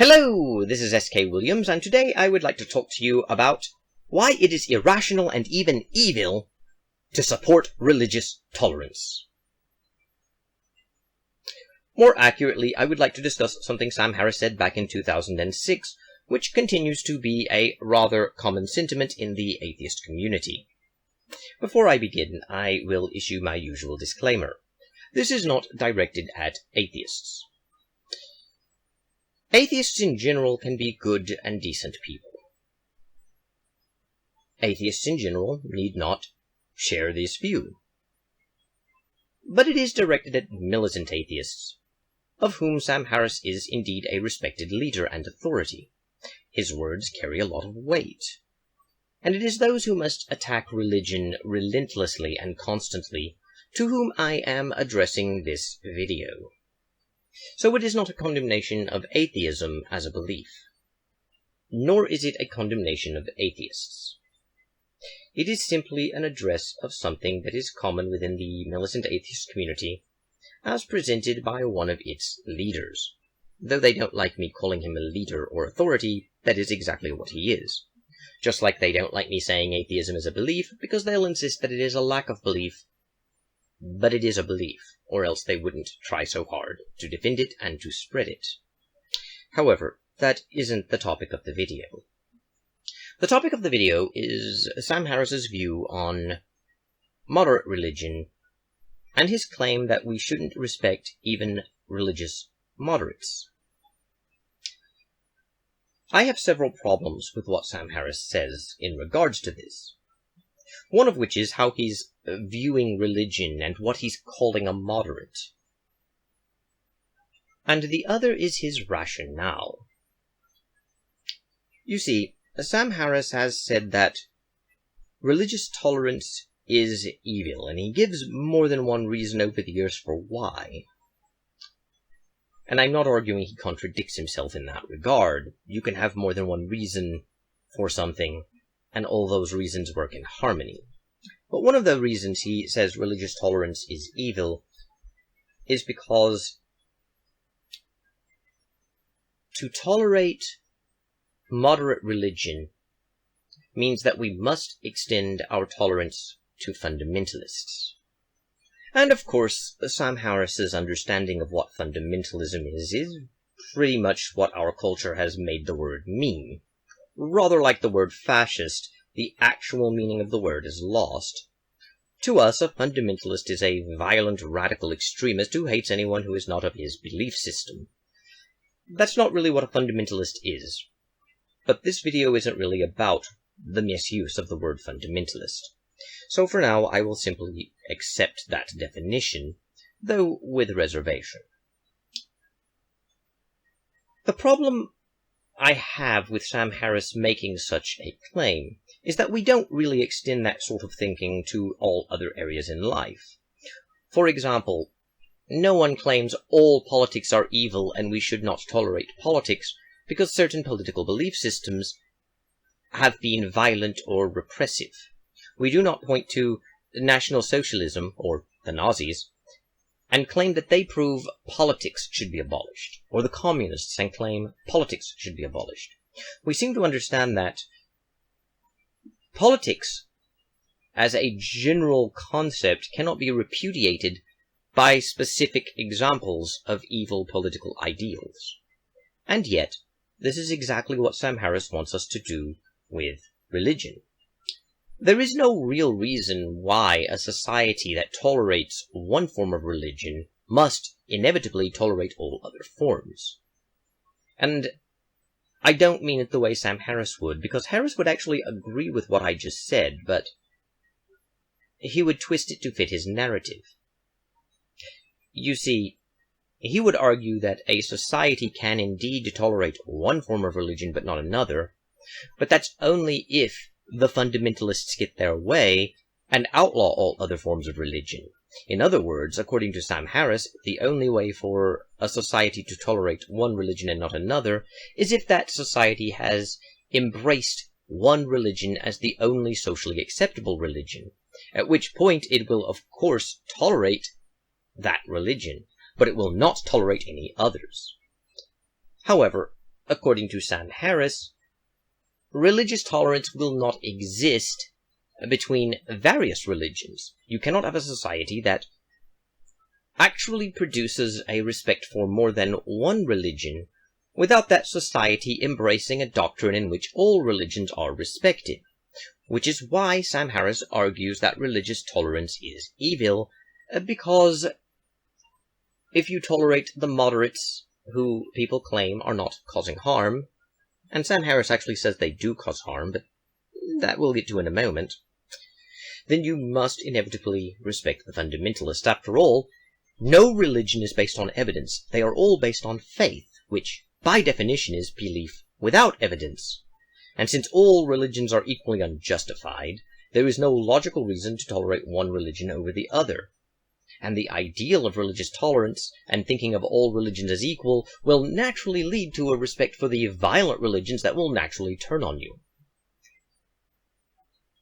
Hello, this is S.K. Williams, and today I would like to talk to you about why it is irrational and even evil to support religious tolerance. More accurately, I would like to discuss something Sam Harris said back in 2006, which continues to be a rather common sentiment in the atheist community. Before I begin, I will issue my usual disclaimer. This is not directed at atheists. Atheists in general can be good and decent people. Atheists in general need not share this view. But it is directed at militant atheists, of whom Sam Harris is indeed a respected leader and authority. His words carry a lot of weight. And it is those who must attack religion relentlessly and constantly to whom I am addressing this video. So it is not a condemnation of atheism as a belief, nor is it a condemnation of atheists. It is simply an address of something that is common within the militant atheist community, as presented by one of its leaders. Though they don't like me calling him a leader or authority, that is exactly what he is. Just like they don't like me saying atheism is a belief, because they'll insist that it is a lack of belief. But it is a belief, or else they wouldn't try so hard to defend it and to spread it. However, that isn't the topic of the video. The topic of the video is Sam Harris's view on moderate religion, and his claim that we shouldn't respect even religious moderates. I have several problems with what Sam Harris says in regards to this. One of which is how he's viewing religion and what he's calling a moderate. And the other is his rationale. You see, Sam Harris has said that religious tolerance is evil, and he gives more than one reason over the years for why. And I'm not arguing he contradicts himself in that regard. You can have more than one reason for something, and all those reasons work in harmony. But one of the reasons he says religious tolerance is evil is because to tolerate moderate religion means that we must extend our tolerance to fundamentalists. And of course, Sam Harris's understanding of what fundamentalism is pretty much what our culture has made the word mean. Rather like the word fascist, the actual meaning of the word is lost. To us, a fundamentalist is a violent radical extremist who hates anyone who is not of his belief system. That's not really what a fundamentalist is. But this video isn't really about the misuse of the word fundamentalist. So for now, I will simply accept that definition, though with reservation. The problem I have with Sam Harris making such a claim is that we don't really extend that sort of thinking to all other areas in life. For example, no one claims all politics are evil and we should not tolerate politics because certain political belief systems have been violent or repressive. We do not point to National Socialism, or the Nazis, and claim that they prove politics should be abolished, or the communists and claim politics should be abolished. We seem to understand that politics, as a general concept, cannot be repudiated by specific examples of evil political ideals. And yet, this is exactly what Sam Harris wants us to do with religion. There is no real reason why a society that tolerates one form of religion must inevitably tolerate all other forms. And I don't mean it the way Sam Harris would, because Harris would actually agree with what I just said, but he would twist it to fit his narrative. You see, he would argue that a society can indeed tolerate one form of religion but not another, but that's only if the fundamentalists get their way and outlaw all other forms of religion. In other words, according to Sam Harris, the only way for a society to tolerate one religion and not another is if that society has embraced one religion as the only socially acceptable religion, at which point it will of course tolerate that religion, but it will not tolerate any others. However, according to Sam Harris, religious tolerance will not exist between various religions. You cannot have a society that actually produces a respect for more than one religion without that society embracing a doctrine in which all religions are respected. Which is why Sam Harris argues that religious tolerance is evil, because if you tolerate the moderates who people claim are not causing harm, and Sam Harris actually says they do cause harm, but that we'll get to in a moment, then you must inevitably respect the fundamentalists. After all, no religion is based on evidence. They are all based on faith, which, by definition, is belief without evidence. And since all religions are equally unjustified, there is no logical reason to tolerate one religion over the other. And the ideal of religious tolerance, and thinking of all religions as equal, will naturally lead to a respect for the violent religions that will naturally turn on you.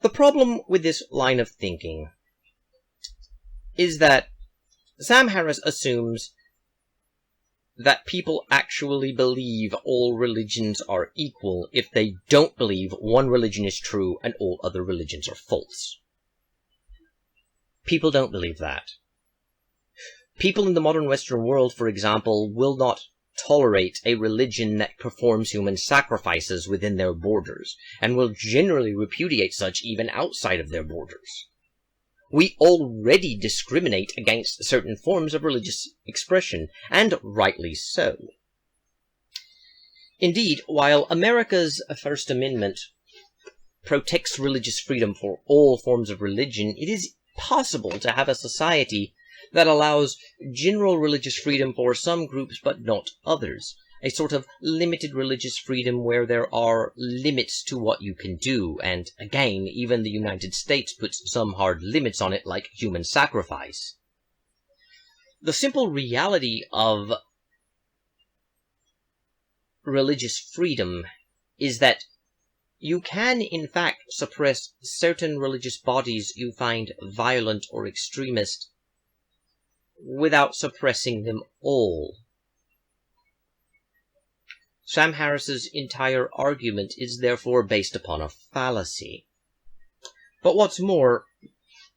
The problem with this line of thinking is that Sam Harris assumes that people actually believe all religions are equal if they don't believe one religion is true and all other religions are false. People don't believe that. People in the modern Western world, for example, will not tolerate a religion that performs human sacrifices within their borders, and will generally repudiate such even outside of their borders. We already discriminate against certain forms of religious expression, and rightly so. Indeed, while America's First Amendment protects religious freedom for all forms of religion, it is possible to have a society that allows general religious freedom for some groups but not others. A sort of limited religious freedom where there are limits to what you can do, and again, even the United States puts some hard limits on it, like human sacrifice. The simple reality of religious freedom is that you can, in fact, suppress certain religious bodies you find violent or extremist without suppressing them all. Sam Harris's entire argument is therefore based upon a fallacy. But what's more,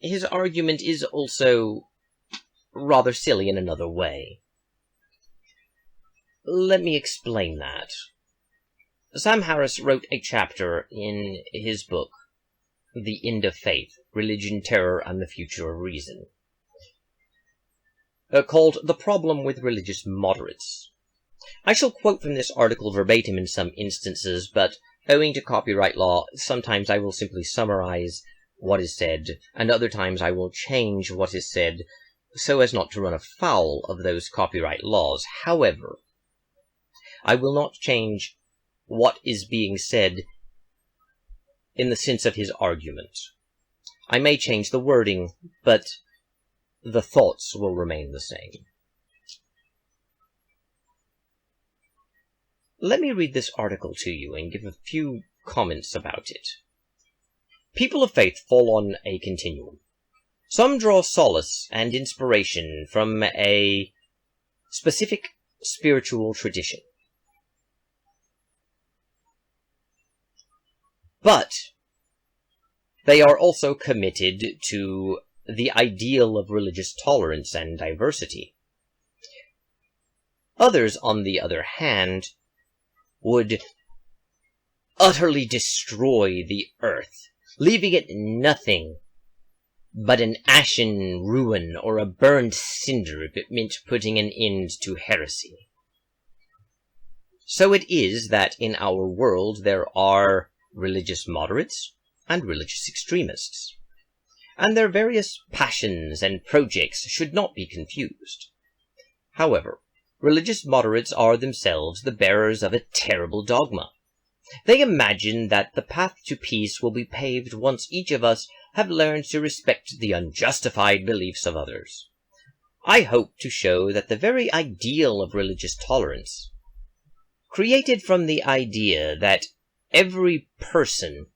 his argument is also rather silly in another way. Let me explain that. Sam Harris wrote a chapter in his book, The End of Faith, Religion, Terror, and the Future of Reason, called The Problem with Religious Moderates. I shall quote from this article verbatim in some instances, but owing to copyright law, sometimes I will simply summarize what is said, and other times I will change what is said so as not to run afoul of those copyright laws. However, I will not change what is being said in the sense of his argument. I may change the wording, but the thoughts will remain the same. Let me read this article to you and give a few comments about it. People of faith fall on a continuum. Some draw solace and inspiration from a specific spiritual tradition. But they are also committed to the ideal of religious tolerance and diversity. Others, on the other hand, would utterly destroy the earth, leaving it nothing but an ashen ruin or a burned cinder if it meant putting an end to heresy. So it is that in our world there are religious moderates and religious extremists, and their various passions and projects should not be confused. However, religious moderates are themselves the bearers of a terrible dogma. They imagine that the path to peace will be paved once each of us have learned to respect the unjustified beliefs of others. I hope to show that the very ideal of religious tolerance, created from the idea that every person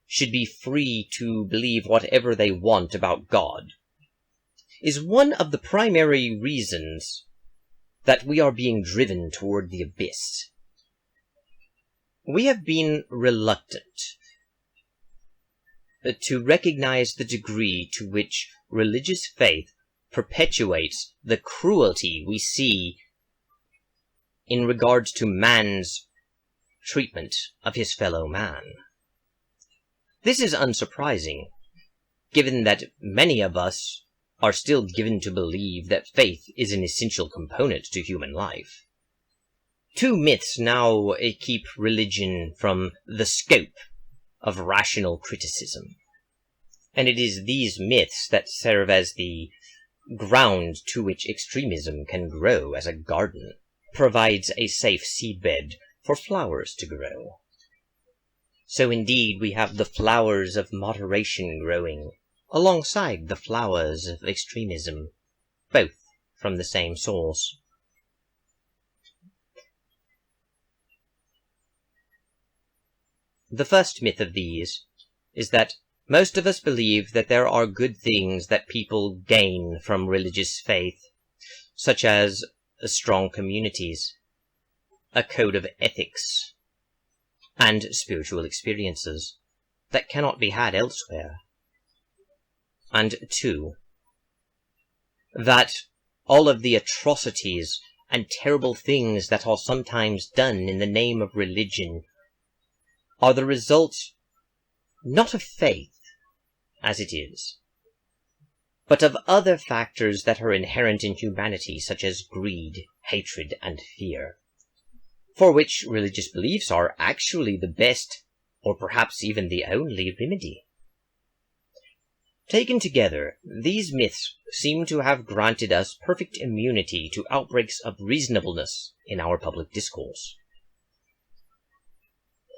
should be free to believe whatever they want about God, is one of the primary reasons that we are being driven toward the abyss. we have been reluctant to recognize the degree to which religious faith perpetuates the cruelty we see in regards to man's treatment of his fellow man. This is unsurprising, given that many of us are still given to believe that faith is an essential component to human life. Two myths now keep religion from the scope of rational criticism, and it is these myths that serve as the ground to which extremism can grow as a garden provides a safe seedbed for flowers to grow. So indeed we have the flowers of moderation growing alongside the flowers of extremism, both from the same source. The first myth of these is that most of us believe that there are good things that people gain from religious faith, such as strong communities, a code of ethics, and spiritual experiences that cannot be had elsewhere. And two, that all of the atrocities and terrible things that are sometimes done in the name of religion are the result not of faith, as it is, but of other factors that are inherent in humanity, such as greed, hatred, and fear, for which religious beliefs are actually the best, or perhaps even the only remedy. Taken together, these myths seem to have granted us perfect immunity to outbreaks of reasonableness in our public discourse.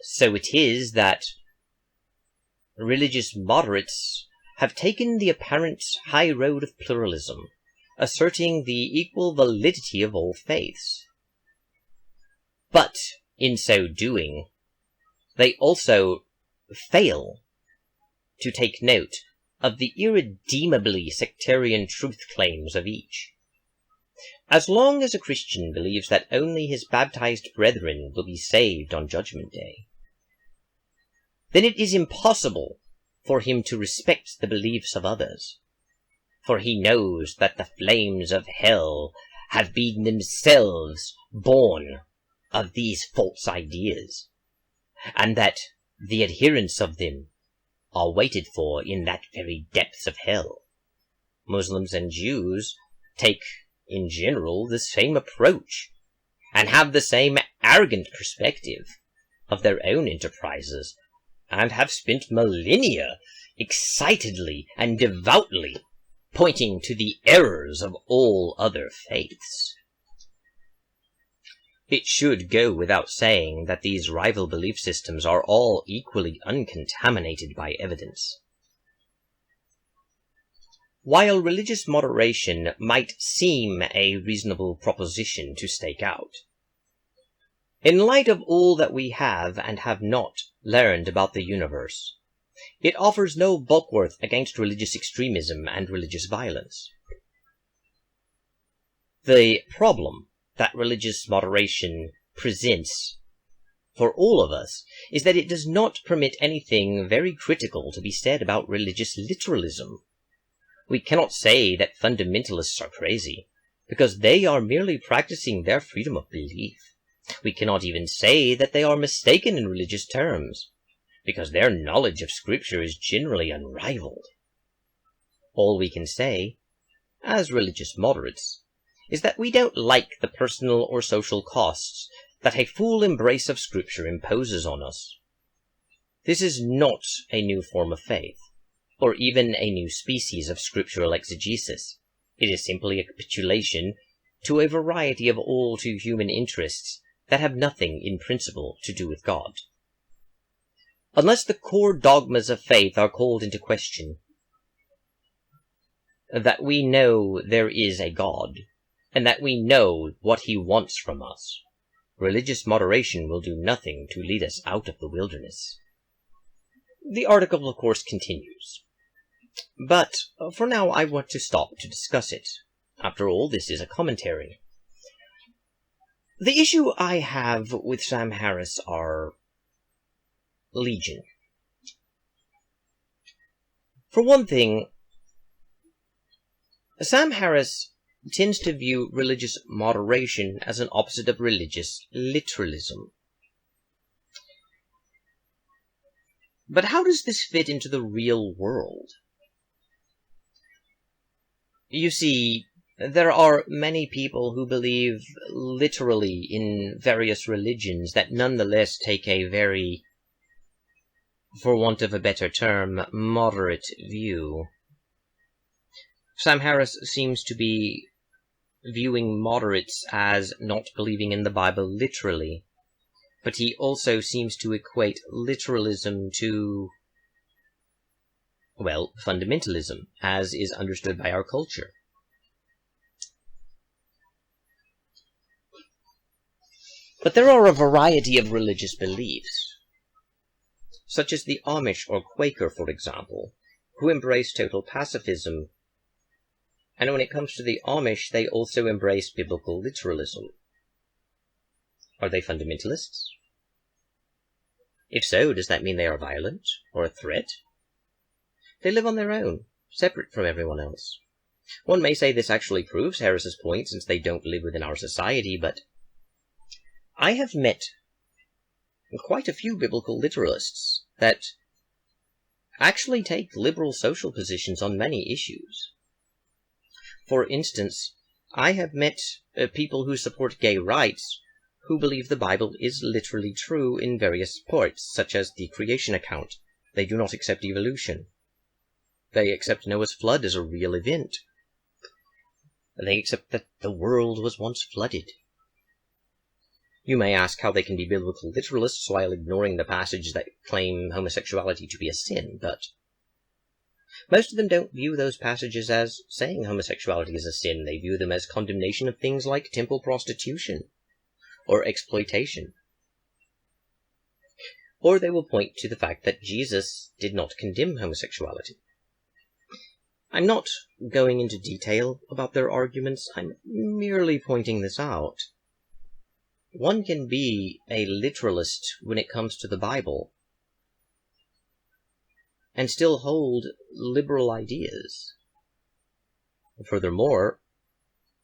So it is that religious moderates have taken the apparent high road of pluralism, asserting the equal validity of all faiths. But, in so doing, they also fail to take note of the irredeemably sectarian truth claims of each. As long as a Christian believes that only his baptized brethren will be saved on Judgment Day, then it is impossible for him to respect the beliefs of others, for he knows that the flames of hell have been themselves born of these false ideas, and that the adherents of them are waited for in that very depths of hell. Muslims and Jews take, in general, the same approach, and have the same arrogant perspective of their own enterprises, and have spent millennia excitedly and devoutly pointing to the errors of all other faiths. It should go without saying that these rival belief systems are all equally uncontaminated by evidence. While religious moderation might seem a reasonable proposition to stake out, in light of all that we have and have not learned about the universe, it offers no bulwark against religious extremism and religious violence. The problem that religious moderation presents for all of us is that it does not permit anything very critical to be said about religious literalism. We cannot say that fundamentalists are crazy, because they are merely practicing their freedom of belief. We cannot even say that they are mistaken in religious terms, because their knowledge of Scripture is generally unrivaled. All we can say, as religious moderates, is that we don't like the personal or social costs that a full embrace of Scripture imposes on us. This is not a new form of faith, or even a new species of scriptural exegesis. It is simply a capitulation to a variety of all too human interests that have nothing in principle to do with God. Unless the core dogmas of faith are called into question, that we know there is a God, and that we know what he wants from us, religious moderation will do nothing to lead us out of the wilderness. The article, of course, continues. But for now I want to stop to discuss it. After all, this is a commentary. The issue I have with Sam Harris are Legion. For one thing, Sam Harris tends to view religious moderation as an opposite of religious literalism. But how does this fit into the real world? You see, there are many people who believe literally in various religions that nonetheless take a very, for want of a better term, moderate view. Sam Harris seems to be viewing moderates as not believing in the Bible literally, but he also seems to equate literalism to, well, fundamentalism, as is understood by our culture. But there are a variety of religious beliefs, such as the Amish or Quaker, for example, who embrace total pacifism. And when it comes to the Amish, they also embrace biblical literalism. Are they fundamentalists? If so, does that mean they are violent or a threat? They live on their own, separate from everyone else. One may say this actually proves Harris's point, since they don't live within our society, but I have met quite a few biblical literalists that actually take liberal social positions on many issues. For instance, I have met people who support gay rights who believe the Bible is literally true in various parts, such as the creation account. They do not accept evolution. They accept Noah's flood as a real event. They accept that the world was once flooded. You may ask how they can be biblical literalists while ignoring the passages that claim homosexuality to be a sin, but most of them don't view those passages as saying homosexuality is a sin. They view them as condemnation of things like temple prostitution or exploitation. Or they will point to the fact that Jesus did not condemn homosexuality. I'm not going into detail about their arguments, I'm merely pointing this out. One can be a literalist when it comes to the Bible and still hold liberal ideas. Furthermore,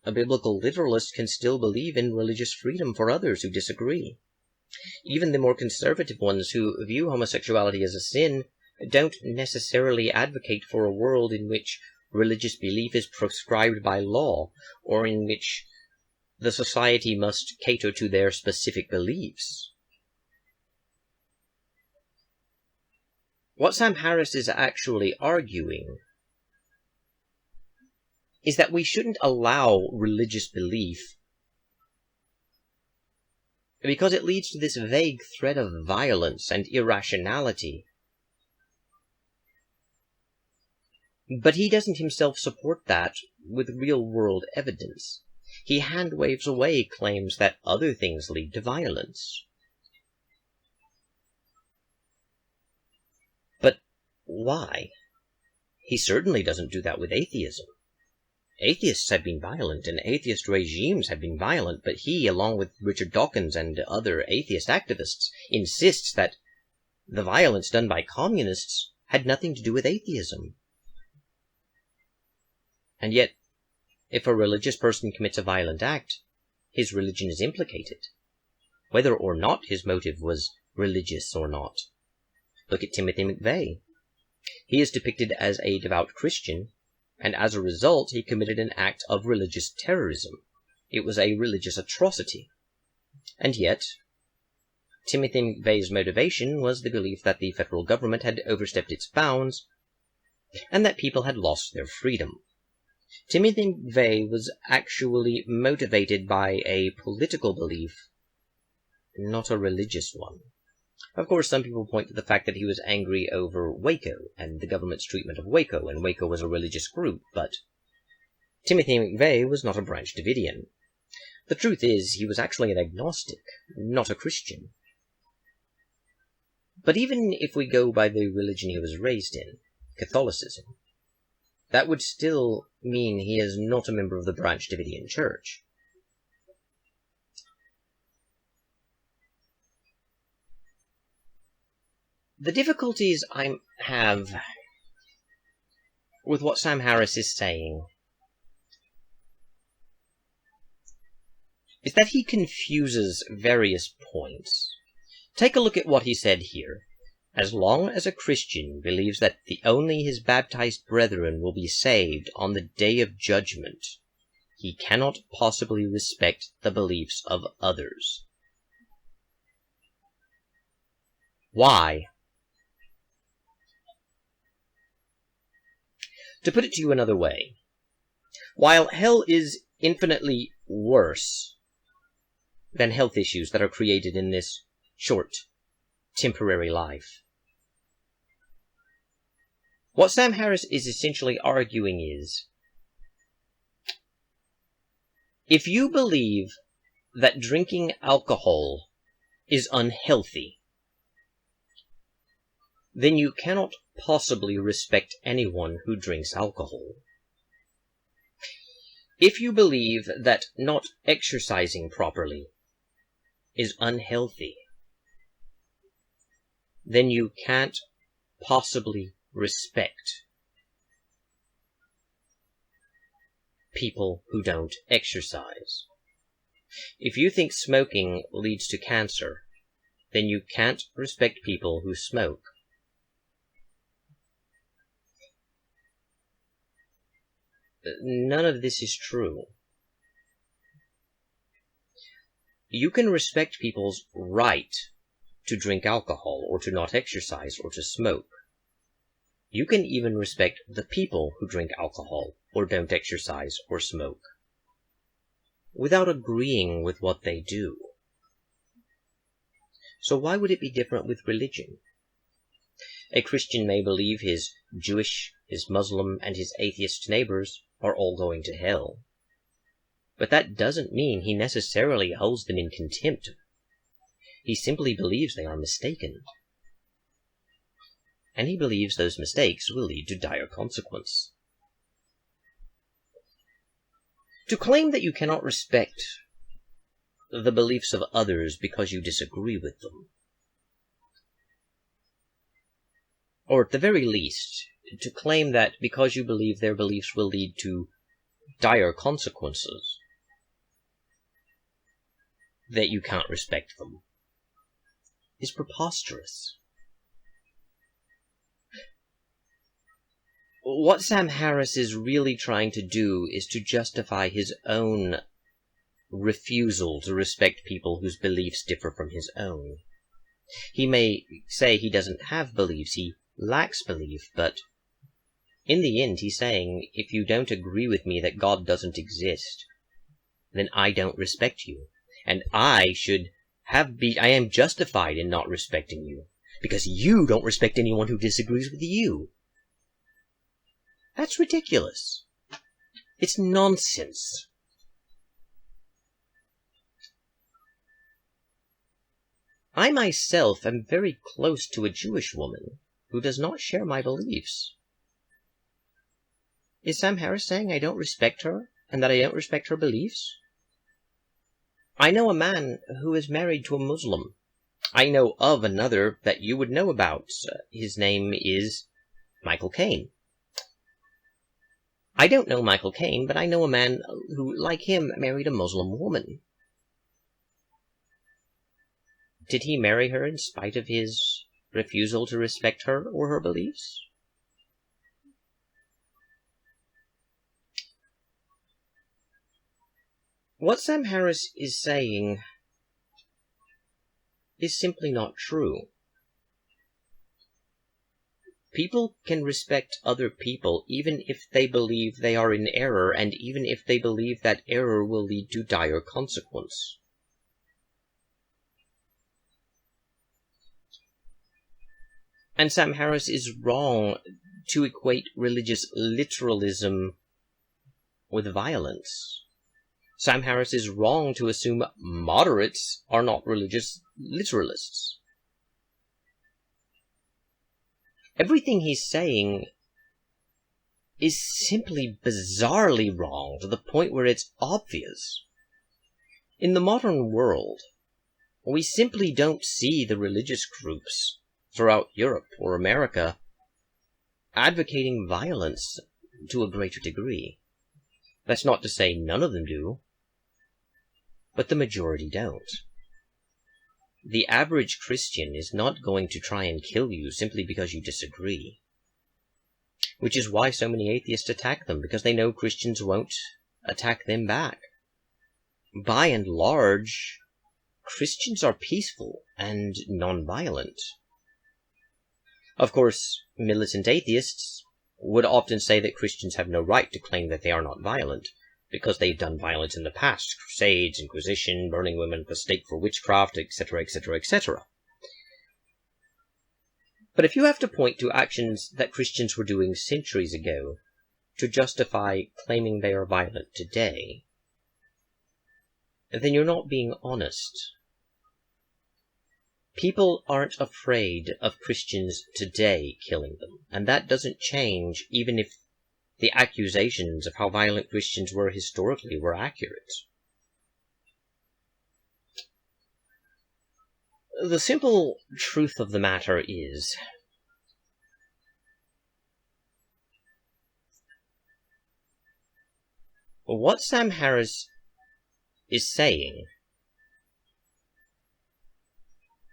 a biblical literalist can still believe in religious freedom for others who disagree. Even the more conservative ones who view homosexuality as a sin don't necessarily advocate for a world in which religious belief is prescribed by law, or in which the society must cater to their specific beliefs. What Sam Harris is actually arguing is that we shouldn't allow religious belief because it leads to this vague threat of violence and irrationality. But he doesn't himself support that with real-world evidence. He hand-waves away claims that other things lead to violence. But why? He certainly doesn't do that with atheism. Atheists have been violent, and atheist regimes have been violent, but he, along with Richard Dawkins and other atheist activists, insists that the violence done by communists had nothing to do with atheism. And yet, if a religious person commits a violent act, his religion is implicated, whether or not his motive was religious or not. Look at Timothy McVeigh. He is depicted as a devout Christian, and as a result he committed an act of religious terrorism. It was a religious atrocity. And yet, Timothy McVeigh's motivation was the belief that the federal government had overstepped its bounds, and that people had lost their freedom. Timothy McVeigh was actually motivated by a political belief, not a religious one. Of course, some people point to the fact that he was angry over Waco and the government's treatment of Waco, and Waco was a religious group, but Timothy McVeigh was not a Branch Davidian. The truth is, he was actually an agnostic, not a Christian. But even if we go by the religion he was raised in, Catholicism, that would still mean he is not a member of the Branch Davidian Church. The difficulties I have with what Sam Harris is saying is that he confuses various points. Take a look at what he said here. As long as a Christian believes that only his baptized brethren will be saved on the day of judgment, he cannot possibly respect the beliefs of others. Why? To put it to you another way, while hell is infinitely worse than health issues that are created in this short, temporary life, what Sam Harris is essentially arguing is, if you believe that drinking alcohol is unhealthy, then you cannot possibly respect anyone who drinks alcohol. If you believe that not exercising properly is unhealthy, then you can't possibly respect people who don't exercise. If you think smoking leads to cancer, then you can't respect people who smoke. None of this is true. You can respect people's right to drink alcohol, or to not exercise, or to smoke. You can even respect the people who drink alcohol, or don't exercise, or smoke, without agreeing with what they do. So why would it be different with religion? A Christian may believe his Jewish, his Muslim, and his atheist neighbors are all going to hell. But that doesn't mean he necessarily holds them in contempt. He simply believes they are mistaken. And he believes those mistakes will lead to dire consequence. To claim that you cannot respect the beliefs of others because you disagree with them, or at the very least, to claim that because you believe their beliefs will lead to dire consequences, that you can't respect them, is preposterous. What Sam Harris is really trying to do is to justify his own refusal to respect people whose beliefs differ from his own. He may say he doesn't have beliefs, he lacks belief, but in the end he's saying, if you don't agree with me that God doesn't exist, then I don't respect you. And I am justified in not respecting you, because you don't respect anyone who disagrees with you. That's ridiculous. It's nonsense. I myself am very close to a Jewish woman who does not share my beliefs. Is Sam Harris saying I don't respect her, and that I don't respect her beliefs? I know a man who is married to a Muslim. I know of another that you would know about. His name is Michael Caine. I don't know Michael Caine, but I know a man who, like him, married a Muslim woman. Did he marry her in spite of his refusal to respect her or her beliefs? What Sam Harris is saying is simply not true. People can respect other people even if they believe they are in error, and even if they believe that error will lead to dire consequence. And Sam Harris is wrong to equate religious literalism with violence. Sam Harris is wrong to assume moderates are not religious literalists. Everything he's saying is simply bizarrely wrong to the point where it's obvious. In the modern world, we simply don't see the religious groups throughout Europe or America advocating violence to a greater degree. That's not to say none of them do, but the majority don't. The average Christian is not going to try and kill you simply because you disagree. Which is why so many atheists attack them, because they know Christians won't attack them back. By and large, Christians are peaceful and non-violent. Of course, militant atheists would often say that Christians have no right to claim that they are not violent, because they've done violence in the past, crusades, inquisition, burning women at the stake for witchcraft, etc., etc., etc. But if you have to point to actions that Christians were doing centuries ago to justify claiming they are violent today, then you're not being honest. People aren't afraid of Christians today killing them, and that doesn't change even if the accusations of how violent Christians were historically were accurate. The simple truth of the matter is, what Sam Harris is saying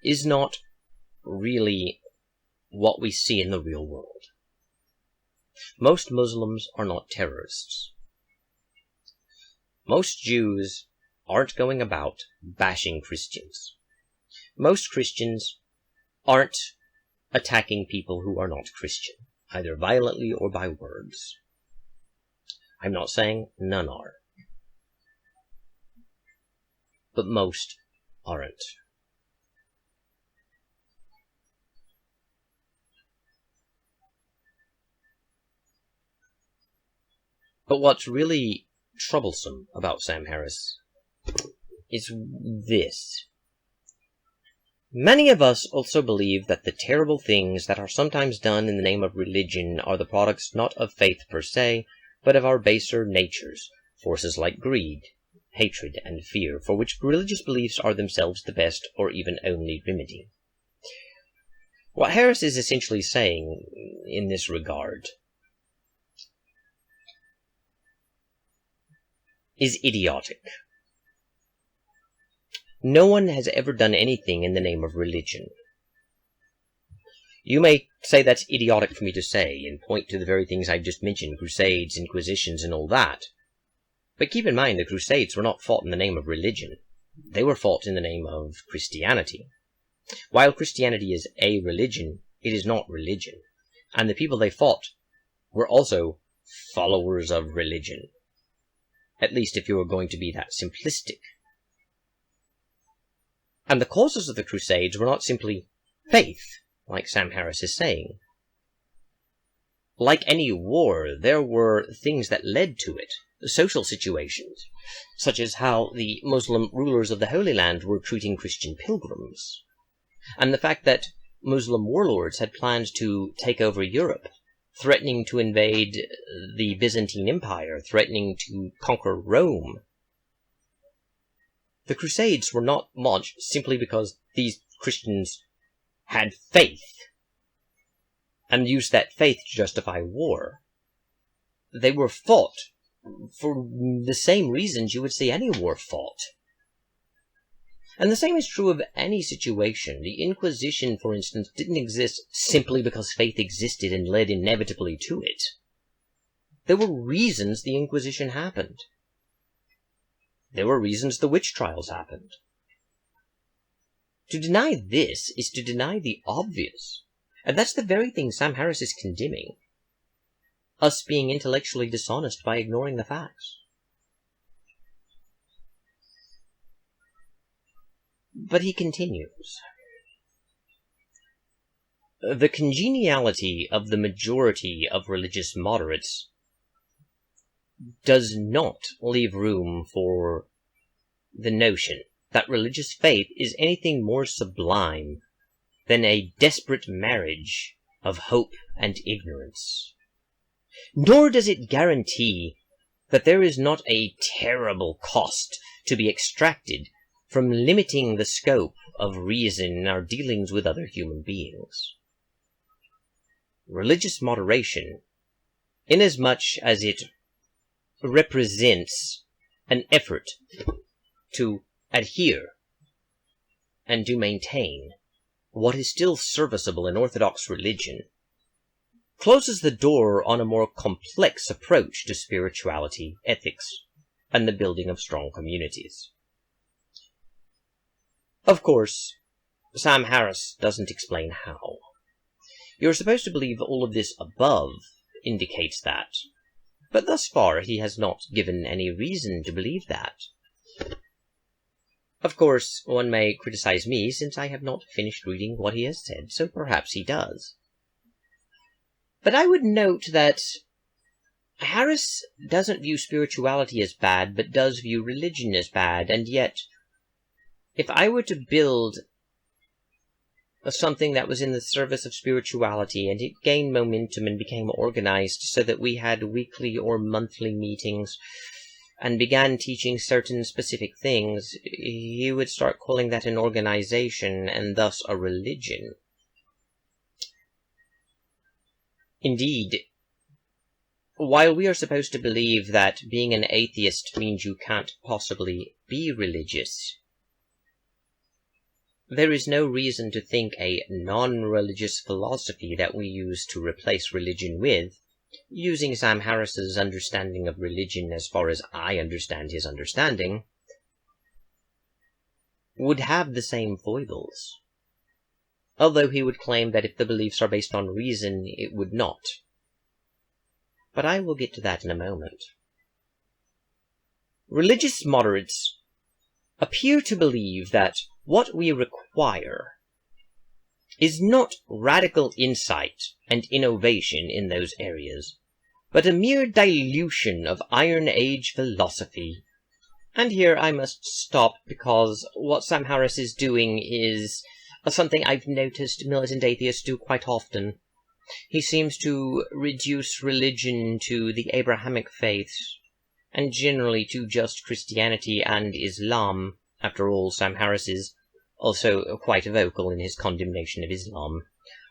is not really what we see in the real world. Most Muslims are not terrorists. Most Jews aren't going about bashing Christians. Most Christians aren't attacking people who are not Christian, either violently or by words. I'm not saying none are, but most aren't. But what's really troublesome about Sam Harris is this. Many of us also believe that the terrible things that are sometimes done in the name of religion are the products not of faith per se, but of our baser natures, forces like greed, hatred, and fear, for which religious beliefs are themselves the best or even only remedy. What Harris is essentially saying in this regard is idiotic. No one has ever done anything in the name of religion. You may say that's idiotic for me to say, and point to the very things I just mentioned, crusades, inquisitions, and all that. But keep in mind, the crusades were not fought in the name of religion. They were fought in the name of Christianity. While Christianity is a religion, it is not religion. And the people they fought were also followers of religion. At least if you were going to be that simplistic. And the causes of the Crusades were not simply faith, like Sam Harris is saying. Like any war, there were things that led to it, social situations, such as how the Muslim rulers of the Holy Land were treating Christian pilgrims, and the fact that Muslim warlords had planned to take over Europe, threatening to invade the Byzantine Empire, threatening to conquer Rome. The Crusades were not launched simply because these Christians had faith and used that faith to justify war. They were fought for the same reasons you would see any war fought. And the same is true of any situation. The Inquisition, for instance, didn't exist simply because faith existed and led inevitably to it. There were reasons the Inquisition happened. There were reasons the witch trials happened. To deny this is to deny the obvious. And that's the very thing Sam Harris is condemning. Us being intellectually dishonest by ignoring the facts. But he continues. The congeniality of the majority of religious moderates does not leave room for the notion that religious faith is anything more sublime than a desperate marriage of hope and ignorance. Nor does it guarantee that there is not a terrible cost to be extracted from limiting the scope of reason in our dealings with other human beings. Religious moderation, inasmuch as it represents an effort to adhere and to maintain what is still serviceable in Orthodox religion, closes the door on a more complex approach to spirituality, ethics, and the building of strong communities. Of course, Sam Harris doesn't explain how. You're supposed to believe all of this above indicates that, but thus far he has not given any reason to believe that. Of course, one may criticize me since I have not finished reading what he has said, so perhaps he does. But I would note that Harris doesn't view spirituality as bad, but does view religion as bad, and yet, if I were to build something that was in the service of spirituality, and it gained momentum and became organized so that we had weekly or monthly meetings and began teaching certain specific things, he would start calling that an organization and thus a religion. Indeed, while we are supposed to believe that being an atheist means you can't possibly be religious, there is no reason to think a non-religious philosophy that we use to replace religion with, using Sam Harris's understanding of religion as far as I understand his understanding, would have the same foibles. Although he would claim that if the beliefs are based on reason, it would not. But I will get to that in a moment. Religious moderates appear to believe that what we require is not radical insight and innovation in those areas, but a mere dilution of Iron Age philosophy. And here I must stop, because what Sam Harris is doing is something I've noticed militant atheists do quite often. He seems to reduce religion to the Abrahamic faith, and generally to just Christianity and Islam. After all, Sam Harris is also quite vocal in his condemnation of Islam.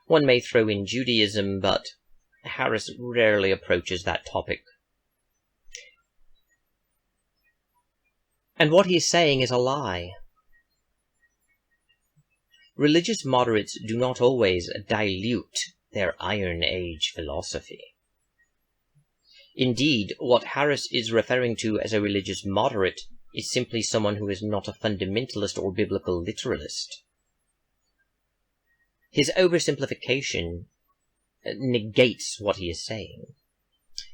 One may throw in Judaism, but Harris rarely approaches that topic. And what he is saying is a lie. Religious moderates do not always dilute their Iron Age philosophy. Indeed, what Harris is referring to as a religious moderate is simply someone who is not a fundamentalist or biblical literalist. His oversimplification negates what he is saying.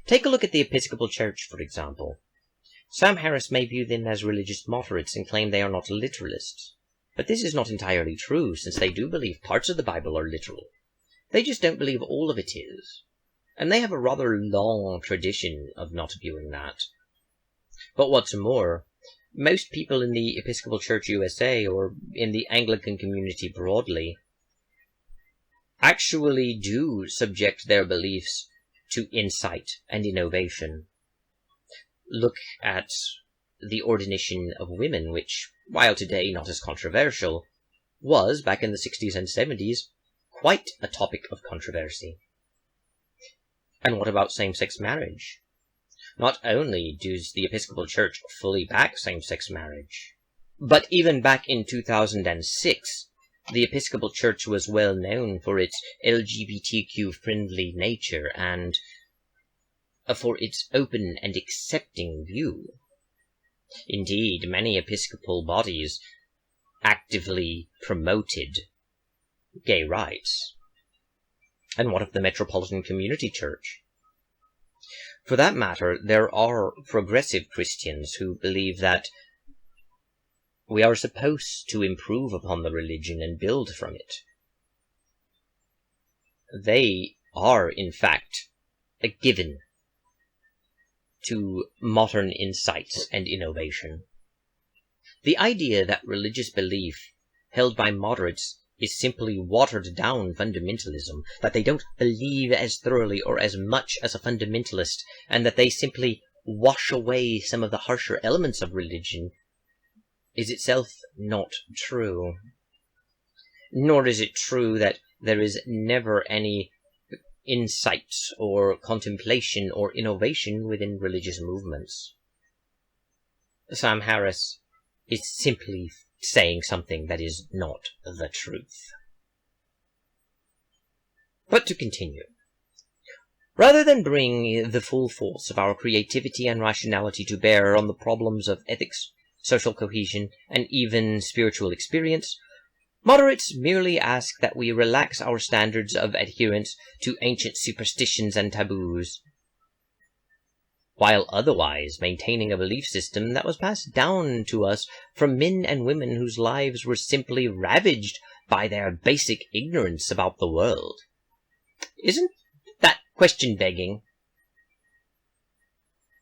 Take a look at the Episcopal Church, for example. Sam Harris may view them as religious moderates and claim they are not literalists. But this is not entirely true, since they do believe parts of the Bible are literal. They just don't believe all of it is. And they have a rather long tradition of not viewing that. But what's more, most people in the Episcopal Church USA, or in the Anglican community broadly, actually do subject their beliefs to insight and innovation. Look at the ordination of women, which, while today not as controversial, was, back in the 60s and 70s, quite a topic of controversy. And what about same-sex marriage? Not only does the Episcopal Church fully back same-sex marriage, but even back in 2006, the Episcopal Church was well known for its LGBTQ-friendly nature and for its open and accepting view. Indeed, many Episcopal bodies actively promoted gay rights. And what of the Metropolitan Community Church? For that matter, there are progressive Christians who believe that we are supposed to improve upon the religion and build from it. They are, in fact, given to modern insights and innovation. The idea that religious belief held by moderates is simply watered-down fundamentalism, that they don't believe as thoroughly or as much as a fundamentalist, and that they simply wash away some of the harsher elements of religion, is itself not true. Nor is it true that there is never any insight or contemplation or innovation within religious movements. Sam Harris is simply saying something that is not the truth. But to continue. Rather than bring the full force of our creativity and rationality to bear on the problems of ethics, social cohesion, and even spiritual experience, moderates merely ask that we relax our standards of adherence to ancient superstitions and taboos, while otherwise maintaining a belief system that was passed down to us from men and women whose lives were simply ravaged by their basic ignorance about the world. Isn't that question-begging?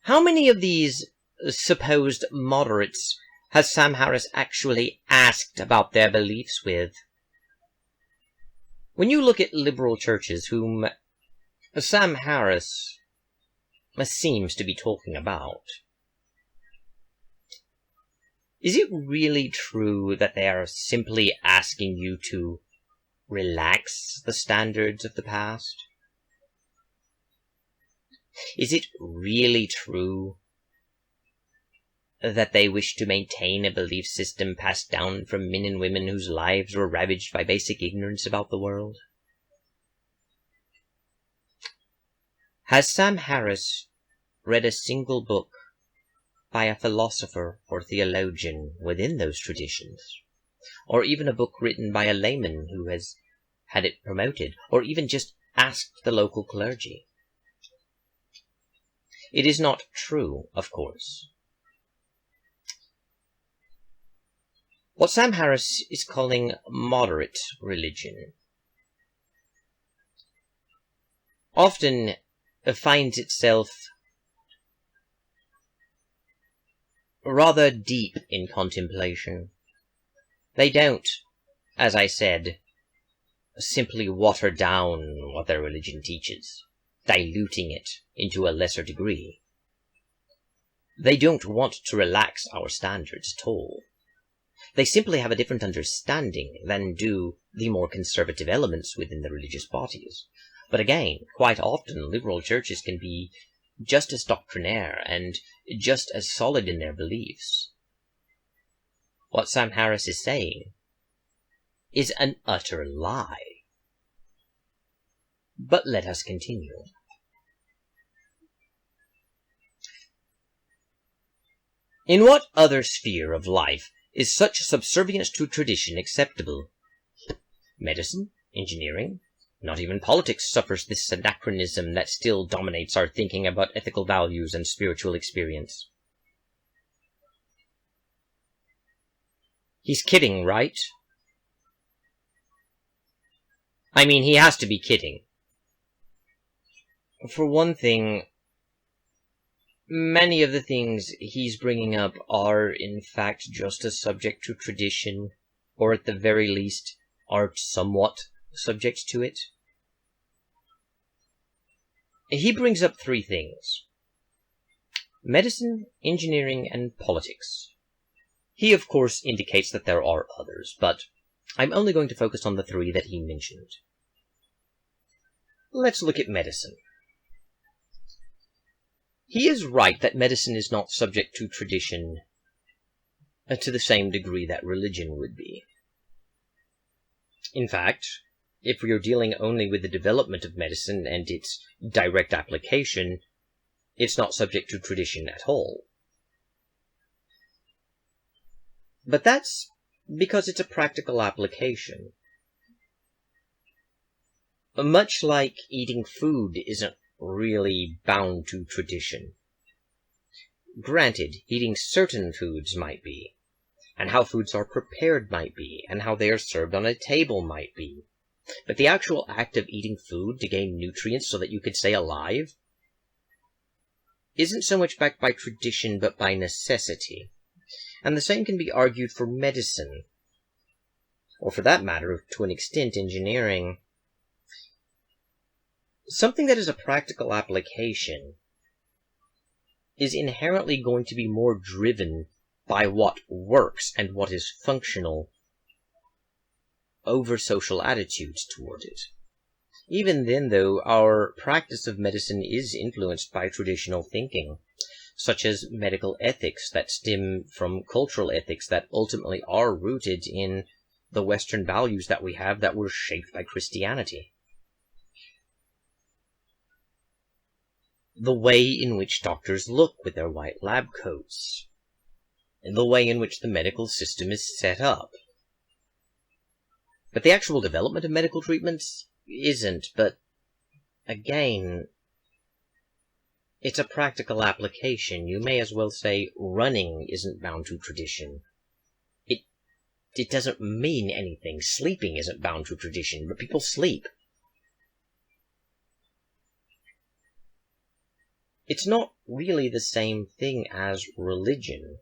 How many of these supposed moderates has Sam Harris actually asked about their beliefs with? When you look at liberal churches whom Sam Harris seems to be talking about, is it really true that they are simply asking you to relax the standards of the past? Is it really true that they wish to maintain a belief system passed down from men and women whose lives were ravaged by basic ignorance about the world? Has Sam Harris read a single book by a philosopher or theologian within those traditions? Or even a book written by a layman who has had it promoted? Or even just asked the local clergy? It is not true, of course. What Sam Harris is calling moderate religion often finds itself rather deep in contemplation. They don't, as I said, simply water down what their religion teaches, diluting it into a lesser degree. They don't want to relax our standards at all. They simply have a different understanding than do the more conservative elements within the religious bodies. But again, quite often liberal churches can be just as doctrinaire and just as solid in their beliefs. What Sam Harris is saying is an utter lie. But let us continue. In what other sphere of life is such subservience to tradition acceptable? Medicine, engineering, not even politics suffers this anachronism that still dominates our thinking about ethical values and spiritual experience. He's kidding, right? I mean, he has to be kidding. For one thing, many of the things he's bringing up are, in fact, just as subject to tradition, or at the very least, are somewhat subject to it. He brings up three things: medicine, engineering, and politics. He, of course, indicates that there are others, but I'm only going to focus on the three that he mentioned. Let's look at medicine. He is right that medicine is not subject to tradition to the same degree that religion would be. In fact, if we are dealing only with the development of medicine and its direct application, it's not subject to tradition at all. But that's because it's a practical application. Much like eating food isn't really bound to tradition. Granted, eating certain foods might be, and how foods are prepared might be, and how they are served on a table might be. But the actual act of eating food to gain nutrients so that you could stay alive isn't so much backed by tradition but by necessity. And the same can be argued for medicine, or for that matter, to an extent, engineering. Something that is a practical application is inherently going to be more driven by what works and what is functional over-social attitudes toward it. Even then, though, our practice of medicine is influenced by traditional thinking, such as medical ethics that stem from cultural ethics that ultimately are rooted in the Western values that we have that were shaped by Christianity. The way in which doctors look with their white lab coats, and the way in which the medical system is set up. But the actual development of medical treatments isn't, but again, it's a practical application. You may as well say running isn't bound to tradition. It doesn't mean anything. Sleeping isn't bound to tradition, but people sleep. It's not really the same thing as religion.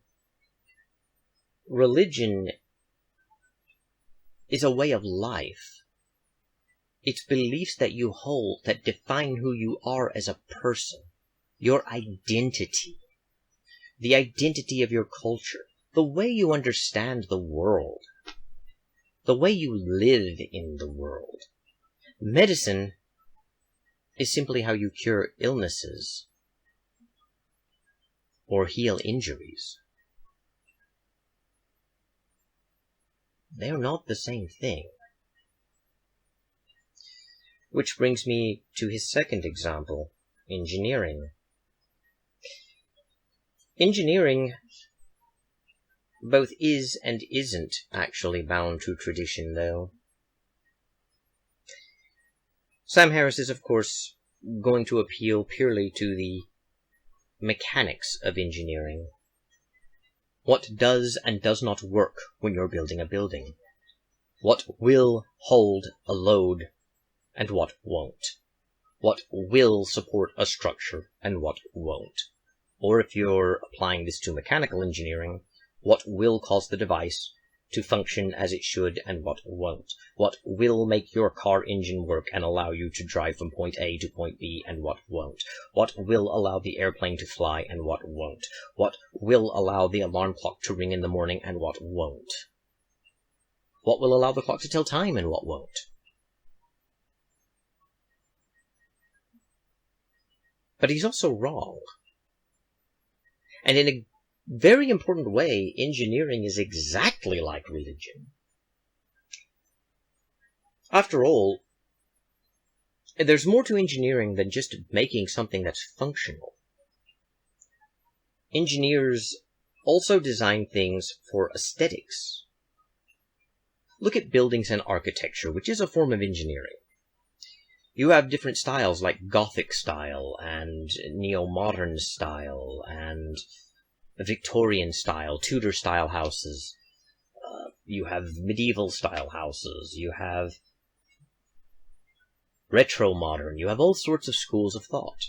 Religion is a way of life. It's beliefs that you hold that define who you are as a person, your identity, the identity of your culture, the way you understand the world, the way you live in the world. Medicine is simply how you cure illnesses or heal injuries. They're not the same thing. Which brings me to his second example, engineering. Engineering both is and isn't actually bound to tradition, though. Sam Harris is, of course, going to appeal purely to the mechanics of engineering. What does and does not work when you're building a building? What will hold a load and what won't? What will support a structure and what won't? Or if you're applying this to mechanical engineering, what will cause the device to function as it should and what won't? What will make your car engine work and allow you to drive from point A to point B and what won't? What will allow the airplane to fly and what won't? What will allow the alarm clock to ring in the morning and what won't? What will allow the clock to tell time and what won't? But he's also wrong. And in a very important way, engineering is exactly like religion. After all, there's more to engineering than just making something that's functional. Engineers also design things for aesthetics. Look at buildings and architecture, which is a form of engineering. You have different styles like Gothic style and Neo-Modern style and Victorian style, Tudor style houses. You have medieval style houses. You have retro-modern. You have all sorts of schools of thought.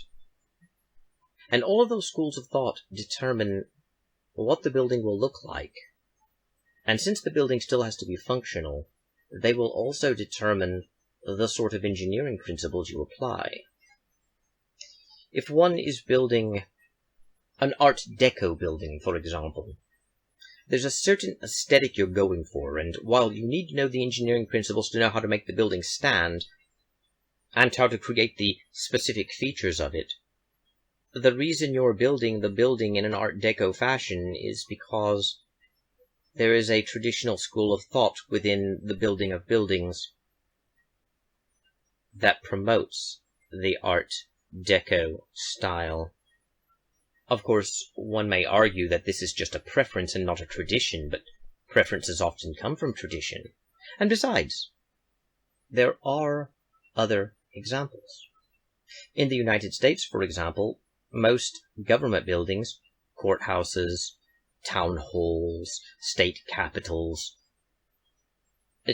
And all of those schools of thought determine what the building will look like. And since the building still has to be functional, they will also determine the sort of engineering principles you apply. If one is building an Art Deco building, for example, there's a certain aesthetic you're going for, and while you need to know the engineering principles to know how to make the building stand, and how to create the specific features of it, the reason you're building the building in an Art Deco fashion is because there is a traditional school of thought within the building of buildings that promotes the Art Deco style. Of course, one may argue that this is just a preference and not a tradition, but preferences often come from tradition. And besides, there are other examples. In the United States, for example, most government buildings, courthouses, town halls, state capitals,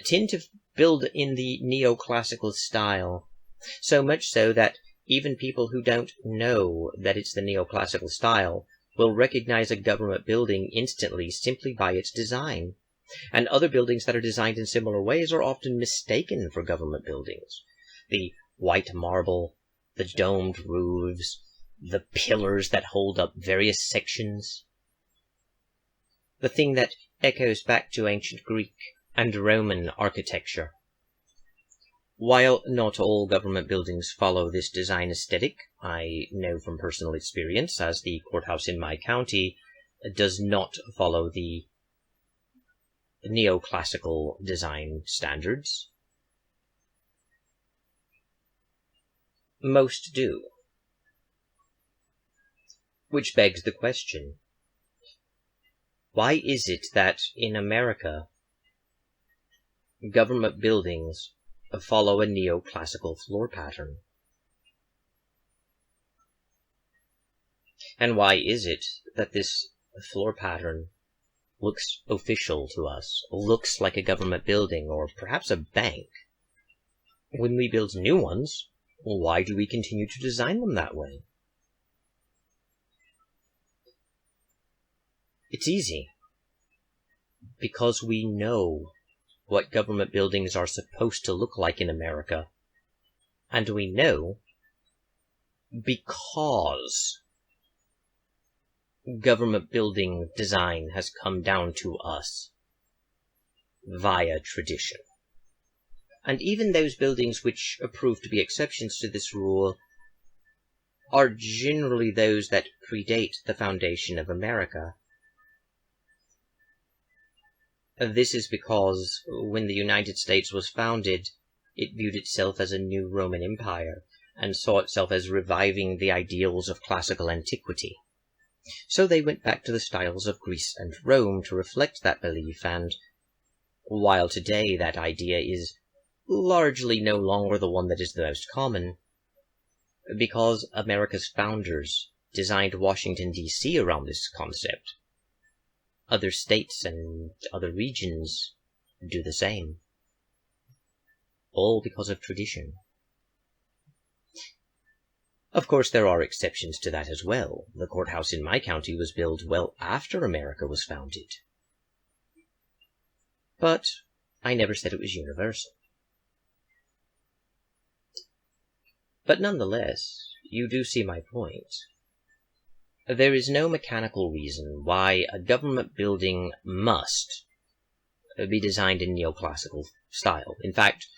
tend to build in the neoclassical style, so much so that even people who don't know that it's the neoclassical style will recognize a government building instantly simply by its design. And other buildings that are designed in similar ways are often mistaken for government buildings. The white marble, the domed roofs, the pillars that hold up various sections. The thing that echoes back to ancient Greek and Roman architecture. While not all government buildings follow this design aesthetic, I know from personal experience, as the courthouse in my county does not follow the neoclassical design standards. Most do. Which begs the question, why is it that in America government buildings follow a neoclassical floor pattern? And why is it that this floor pattern looks official to us, looks like a government building or perhaps a bank? When we build new ones, why do we continue to design them that way? It's easy. Because we know what government buildings are supposed to look like in America. And we know because government building design has come down to us via tradition. And even those buildings which prove to be exceptions to this rule are generally those that predate the foundation of America. This is because when the United States was founded, it viewed itself as a new Roman Empire and saw itself as reviving the ideals of classical antiquity. So they went back to the styles of Greece and Rome to reflect that belief, and while today that idea is largely no longer the one that is the most common, because America's founders designed Washington, D.C. around this concept, other states and other regions do the same. All because of tradition. Of course, there are exceptions to that as well. The courthouse in my county was built well after America was founded. But I never said it was universal. But nonetheless, you do see my point. There is no mechanical reason why a government building must be designed in neoclassical style. In fact,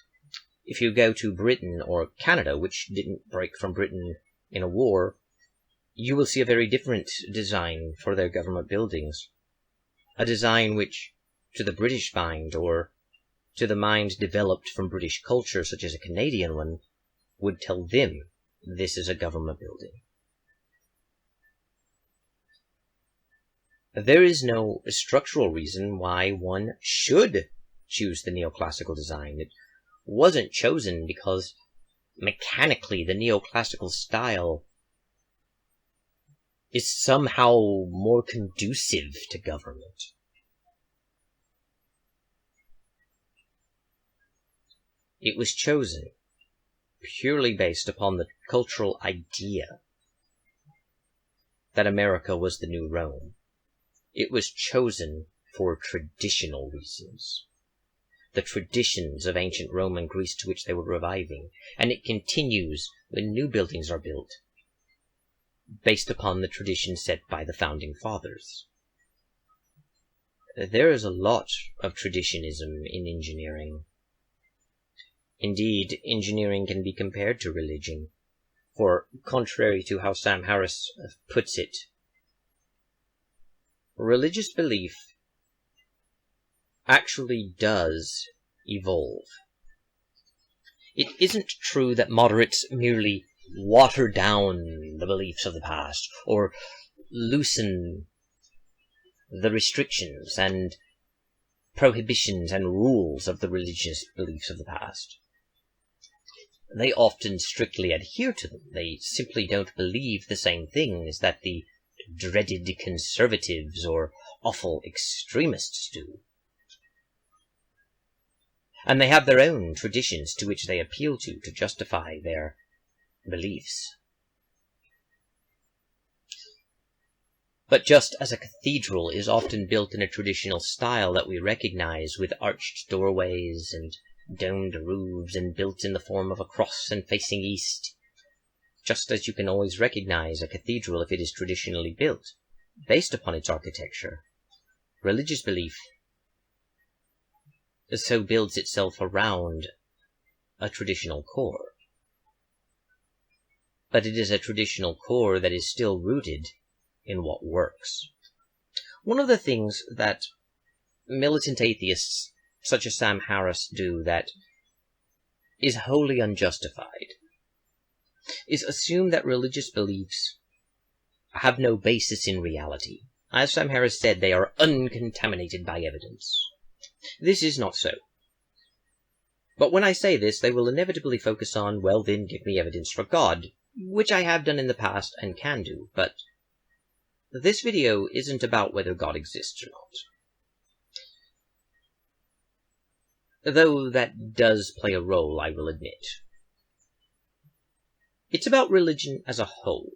if you go to Britain or Canada, which didn't break from Britain in a war, you will see a very different design for their government buildings. A design which, to the British mind, or to the mind developed from British culture, such as a Canadian one, would tell them this is a government building. There is no structural reason why one should choose the neoclassical design. It wasn't chosen because mechanically the neoclassical style is somehow more conducive to government. It was chosen purely based upon the cultural idea that America was the new Rome. It was chosen for traditional reasons. The traditions of ancient Rome and Greece to which they were reviving, and it continues when new buildings are built, based upon the tradition set by the founding fathers. There is a lot of traditionism in engineering. Indeed, engineering can be compared to religion, for contrary to how Sam Harris puts it, religious belief actually does evolve. It isn't true that moderates merely water down the beliefs of the past, or loosen the restrictions and prohibitions and rules of the religious beliefs of the past. They often strictly adhere to them. They simply don't believe the same things that the dreaded conservatives or awful extremists do. And they have their own traditions to which they appeal to justify their beliefs. But just as a cathedral is often built in a traditional style that we recognize, with arched doorways and domed roofs and built in the form of a cross and facing east, just as you can always recognize a cathedral if it is traditionally built, based upon its architecture, religious belief so builds itself around a traditional core. But it is a traditional core that is still rooted in what works. One of the things that militant atheists such as Sam Harris do that is wholly unjustified is assume that religious beliefs have no basis in reality. As Sam Harris said, they are uncontaminated by evidence. This is not so. But when I say this, they will inevitably focus on, well then, give me evidence for God, which I have done in the past and can do, but this video isn't about whether God exists or not. Though that does play a role, I will admit. It's about religion as a whole.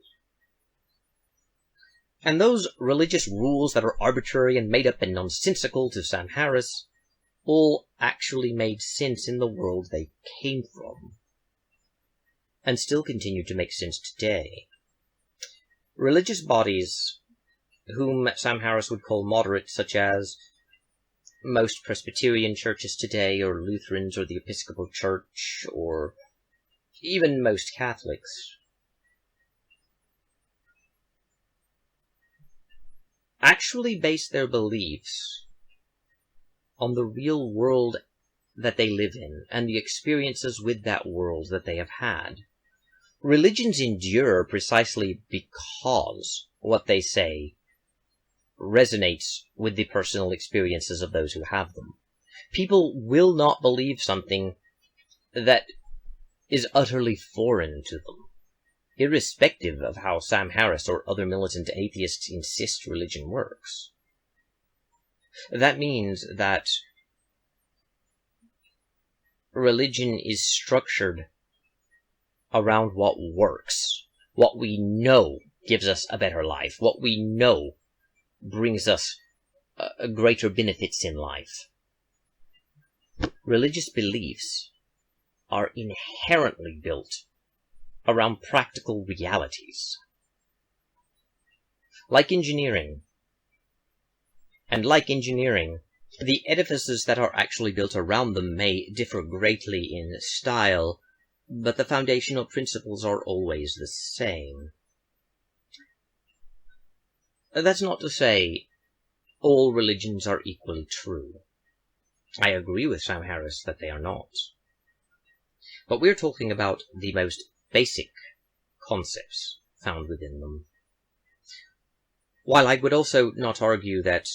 And those religious rules that are arbitrary and made up and nonsensical to Sam Harris all actually made sense in the world they came from, and still continue to make sense today. Religious bodies, whom Sam Harris would call moderate, such as most Presbyterian churches today, or Lutherans, or the Episcopal Church, or even most Catholics, actually base their beliefs on the real world that they live in, and the experiences with that world that they have had. Religions endure precisely because what they say resonates with the personal experiences of those who have them. People will not believe something that is utterly foreign to them, irrespective of how Sam Harris or other militant atheists insist religion works. That means that religion is structured around what works, what we know gives us a better life, what we know brings us greater benefits in life. Religious beliefs are inherently built around practical realities. Like engineering, the edifices that are actually built around them may differ greatly in style, but the foundational principles are always the same. That's not to say all religions are equally true. I agree with Sam Harris that they are not. But we're talking about the most basic concepts found within them. While I would also not argue that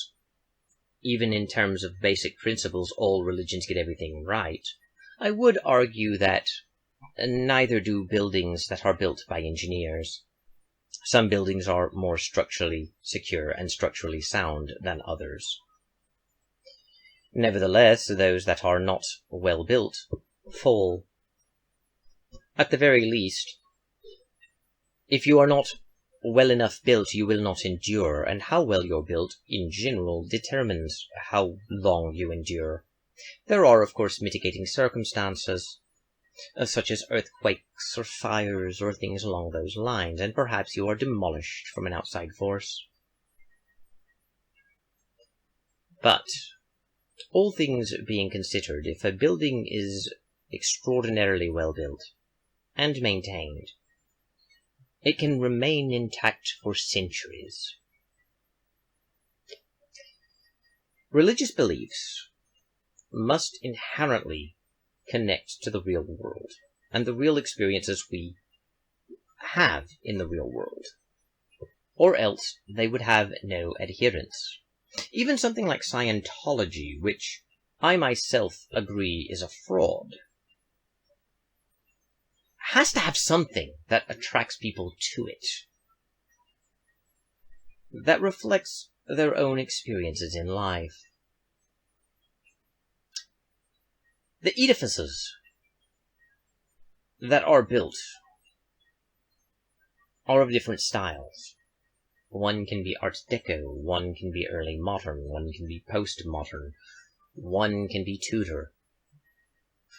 even in terms of basic principles all religions get everything right, I would argue that neither do buildings that are built by engineers. Some buildings are more structurally secure and structurally sound than others. Nevertheless, those that are not well built fall. At the very least, if you are not well enough built, you will not endure, and how well you're built, in general, determines how long you endure. There are, of course, mitigating circumstances, such as earthquakes or fires or things along those lines, and perhaps you are demolished from an outside force. But, all things being considered, if a building is extraordinarily well built and maintained, it can remain intact for centuries. Religious beliefs must inherently connect to the real world and the real experiences we have in the real world, or else they would have no adherents. Even something like Scientology, which I myself agree is a fraud, has to have something that attracts people to it, that reflects their own experiences in life. The edifices that are built are of different styles. One can be Art Deco, one can be early modern, one can be post-modern, one can be Tudor.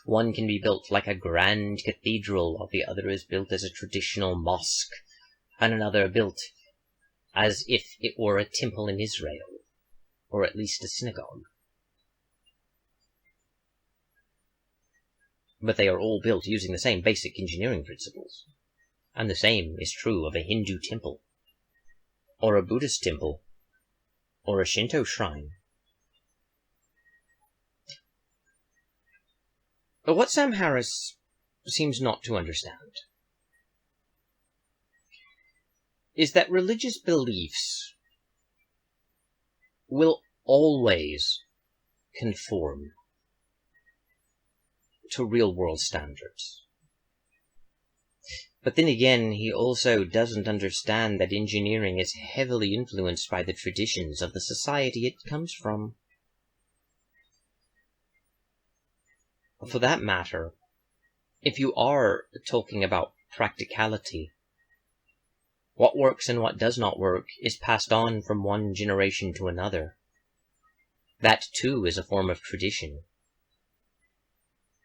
One can be built like a grand cathedral, while the other is built as a traditional mosque, and another built as if it were a temple in Israel, or at least a synagogue. but they are all built using the same basic engineering principles. And the same is true of a Hindu temple, or a Buddhist temple, or a Shinto shrine. But what Sam Harris seems not to understand is that religious beliefs will always conform to real-world standards. But then again, he also doesn't understand that engineering is heavily influenced by the traditions of the society it comes from. For that matter, if you are talking about practicality, what works and what does not work is passed on from one generation to another. That too is a form of tradition.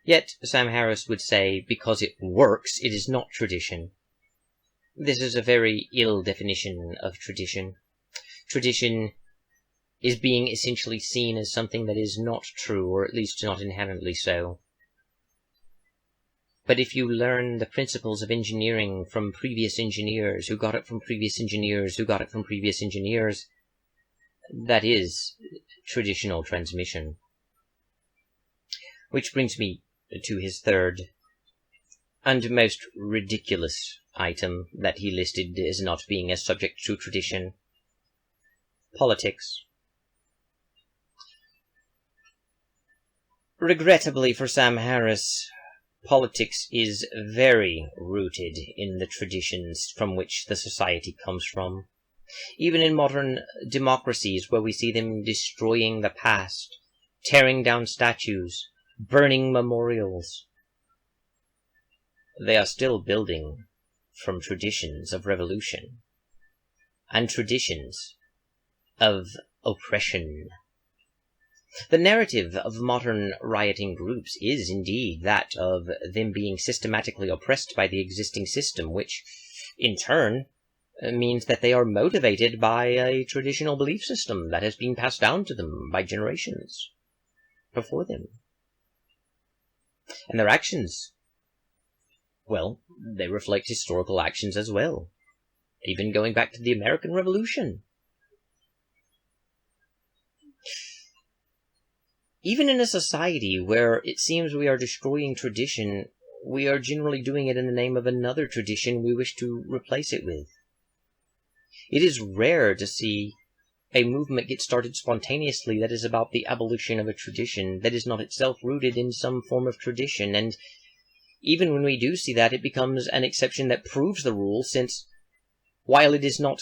Yet, Sam Harris would say, because it works, it is not tradition. This is a very ill definition of tradition. Tradition is being essentially seen as something that is not true, or at least not inherently so. But if you learn the principles of engineering from previous engineers, who got it from previous engineers, who got it from previous engineers, that is traditional transmission. Which brings me to his third and most ridiculous item that he listed as not being as subject to tradition: politics. Regrettably for Sam Harris, politics is very rooted in the traditions from which the society comes from. Even in modern democracies, where we see them destroying the past, tearing down statues, burning memorials, they are still building from traditions of revolution and traditions of oppression. The narrative of modern rioting groups is indeed that of them being systematically oppressed by the existing system, which, in turn, means that they are motivated by a traditional belief system that has been passed down to them by generations before them. And their actions, well, they reflect historical actions as well, even going back to the American Revolution. Even in a society where it seems we are destroying tradition, we are generally doing it in the name of another tradition we wish to replace it with. It is rare to see a movement get started spontaneously that is about the abolition of a tradition that is not itself rooted in some form of tradition, and even when we do see that, it becomes an exception that proves the rule, since while it is not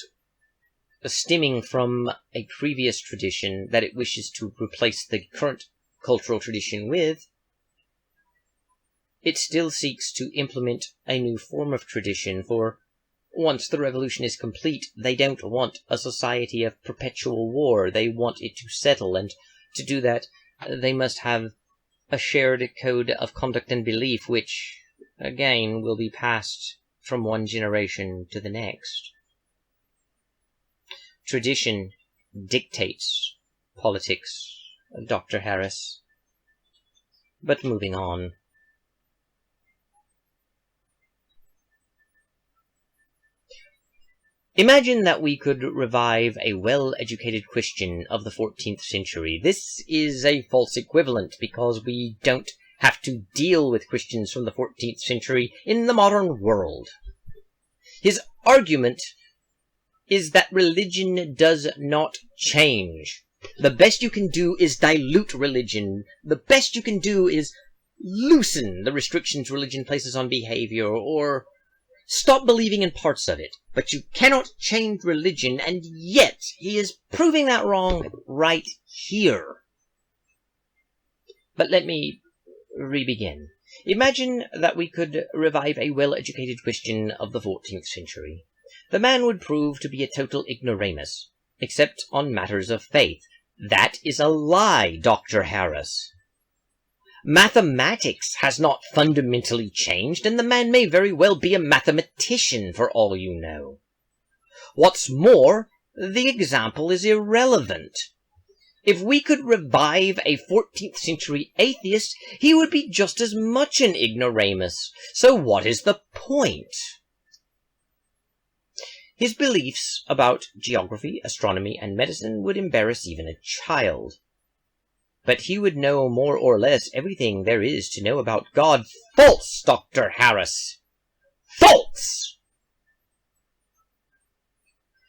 stemming from a previous tradition that it wishes to replace the current cultural tradition with, it still seeks to implement a new form of tradition, for once the revolution is complete, they don't want a society of perpetual war. They want it to settle, and to do that, they must have a shared code of conduct and belief, which, again, will be passed from one generation to the next. Tradition dictates politics, Dr. Harris. But moving on. Imagine that we could revive a well-educated Christian of the 14th century. This is a false equivalent, because we don't have to deal with Christians from the 14th century in the modern world. His argument is that religion does not change. The best you can do is dilute religion. The best you can do is loosen the restrictions religion places on behavior, or stop believing in parts of it. But you cannot change religion, and yet he is proving that wrong right here. But let me re-begin. Imagine that we could revive a well-educated Christian of the 14th century. The man would prove to be a total ignoramus, except on matters of faith. That is a lie, Dr. Harris. Mathematics has not fundamentally changed, and the man may very well be a mathematician for all you know. What's more, the example is irrelevant. If we could revive a 14th century atheist, he would be just as much an ignoramus. So what is the point? His beliefs about geography, astronomy, and medicine would embarrass even a child. But he would know more or less everything there is to know about God. False, Dr. Harris! False!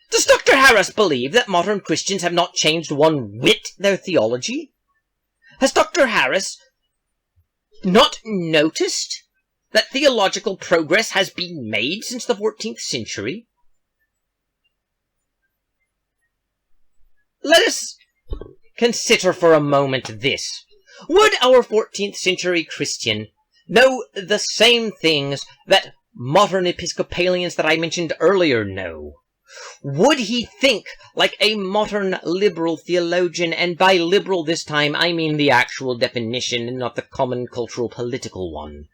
Does Dr. Harris believe that modern Christians have not changed one whit their theology? Has Dr. Harris not noticed that theological progress has been made since the 14th century? Let us consider for a moment this. Would our 14th century Christian know the same things that modern Episcopalians that I mentioned earlier know? Would he think like a modern liberal theologian, and by liberal this time I mean the actual definition and not the common cultural political one?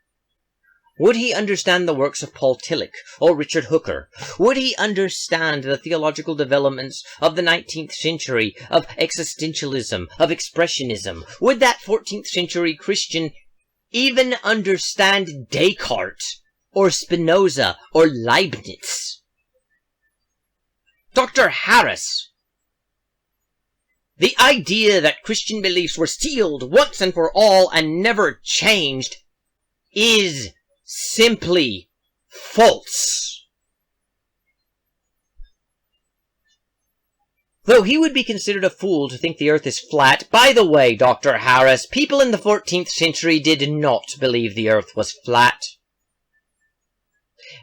Would he understand the works of Paul Tillich or Richard Hooker? Would he understand the theological developments of the 19th century, of existentialism, of expressionism? Would that 14th century Christian even understand Descartes or Spinoza or Leibniz? Dr. Harris, the idea that Christian beliefs were sealed once and for all and never changed is simply false. Though he would be considered a fool to think the earth is flat. By the way, Dr. Harris, people in the 14th century did not believe the earth was flat.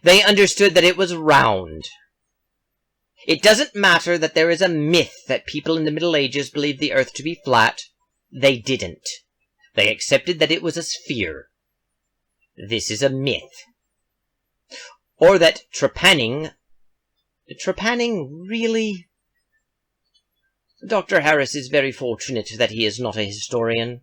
They understood that it was round. It doesn't matter that there is a myth that people in the Middle Ages believed the earth to be flat. They didn't. They accepted that it was a sphere. This is a myth. Or that trepanning really? Dr. Harris is very fortunate that he is not a historian.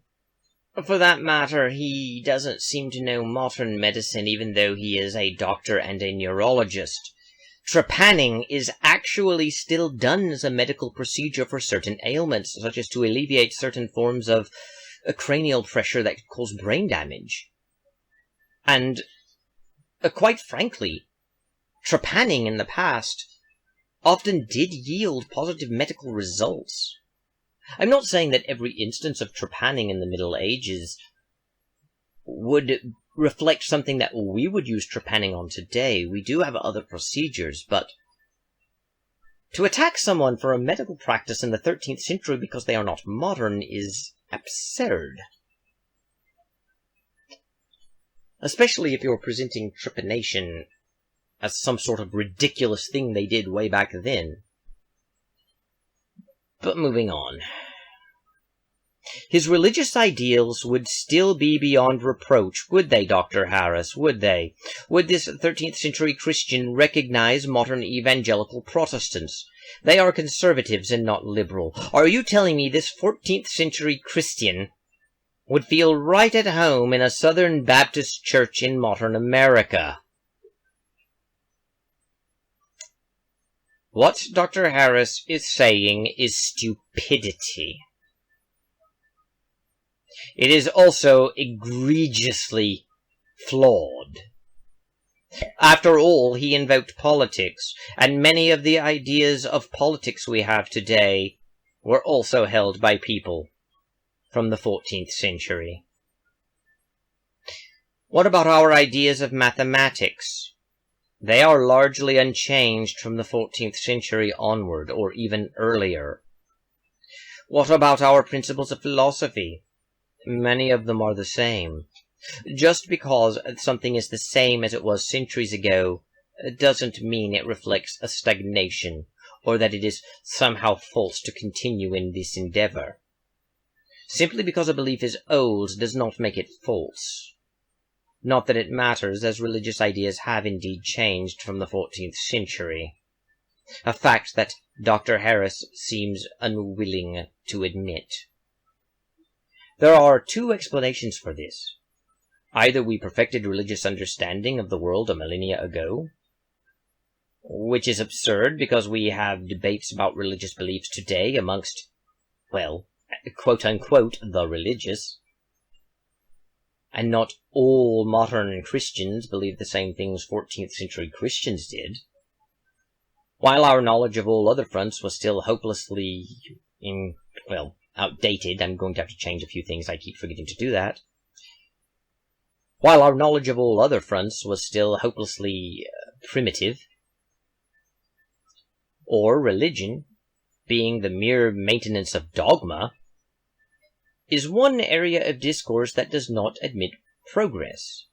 For that matter, he doesn't seem to know modern medicine, even though he is a doctor and a neurologist. Trepanning is actually still done as a medical procedure for certain ailments, such as to alleviate certain forms of cranial pressure that could cause brain damage. And, quite frankly, trepanning in the past often did yield positive medical results. I'm not saying that every instance of trepanning in the Middle Ages would reflect something that we would use trepanning on today. We do have other procedures, but to attack someone for a medical practice in the 13th century because they are not modern is absurd. Especially if you're presenting trepanation as some sort of ridiculous thing they did way back then. But moving on. His religious ideals would still be beyond reproach, would they, Dr. Harris? Would they? Would this 13th century Christian recognize modern evangelical Protestants? They are conservatives and not liberal. Are you telling me this 14th century Christian would feel right at home in a Southern Baptist church in modern America? What Dr. Harris is saying is stupidity. It is also egregiously flawed. After all, he invoked politics, and many of the ideas of politics we have today were also held by people from the 14th century. What about our ideas of mathematics? They are largely unchanged from the 14th century onward, or even earlier. What about our principles of philosophy? Many of them are the same. Just because something is the same as it was centuries ago doesn't mean it reflects a stagnation, or that it is somehow false to continue in this endeavor. Simply because a belief is old does not make it false. Not that it matters, as religious ideas have indeed changed from the 14th century. A fact that Dr. Harris seems unwilling to admit. There are two explanations for this. Either we perfected religious understanding of the world a millennia ago, which is absurd because we have debates about religious beliefs today amongst, well, quote-unquote, the religious. And not all modern Christians believe the same things 14th century Christians did. While our knowledge of all other fronts was still hopelessly, outdated, I'm going to have to change a few things, I keep forgetting to do that. While our knowledge of all other fronts was still hopelessly primitive, or religion, being the mere maintenance of dogma, is one area of discourse that does not admit progress.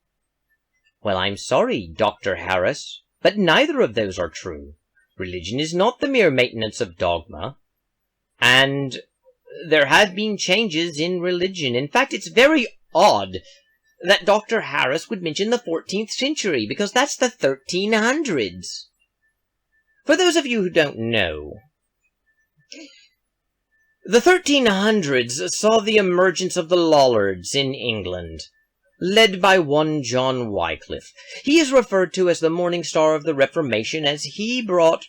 Well, I'm sorry, Dr. Harris, but neither of those are true. Religion is not the mere maintenance of dogma, and there have been changes in religion. In fact, it's very odd that Dr. Harris would mention the 14th century, because that's the 1300s. For those of you who don't know, the 1300s saw the emergence of the Lollards in England, led by one John Wycliffe. He is referred to as the morning star of the Reformation, as he brought,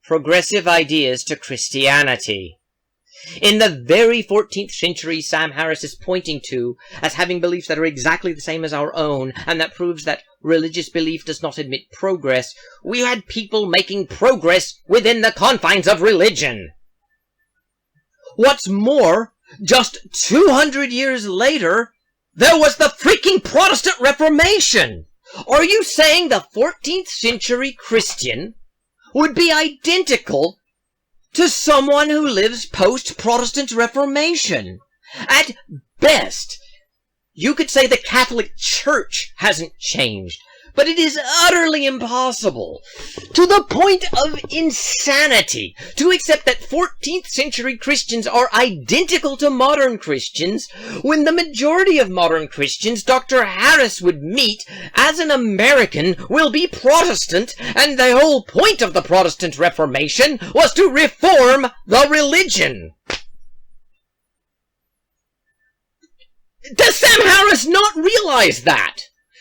progressive ideas to Christianity. In the very 14th century Sam Harris is pointing to as having beliefs that are exactly the same as our own, and that proves that religious belief does not admit progress, we had people making progress within the confines of religion. What's more, just 200 years later, there was the freaking Protestant Reformation! Are you saying the 14th century Christian would be identical to someone who lives post-Protestant Reformation? At best, you could say the Catholic Church hasn't changed, but it is utterly impossible, to the point of insanity, to accept that 14th century Christians are identical to modern Christians, when the majority of modern Christians Dr. Harris would meet as an American will be Protestant, and the whole point of the Protestant Reformation was to reform the religion. Does Sam Harris not realize that?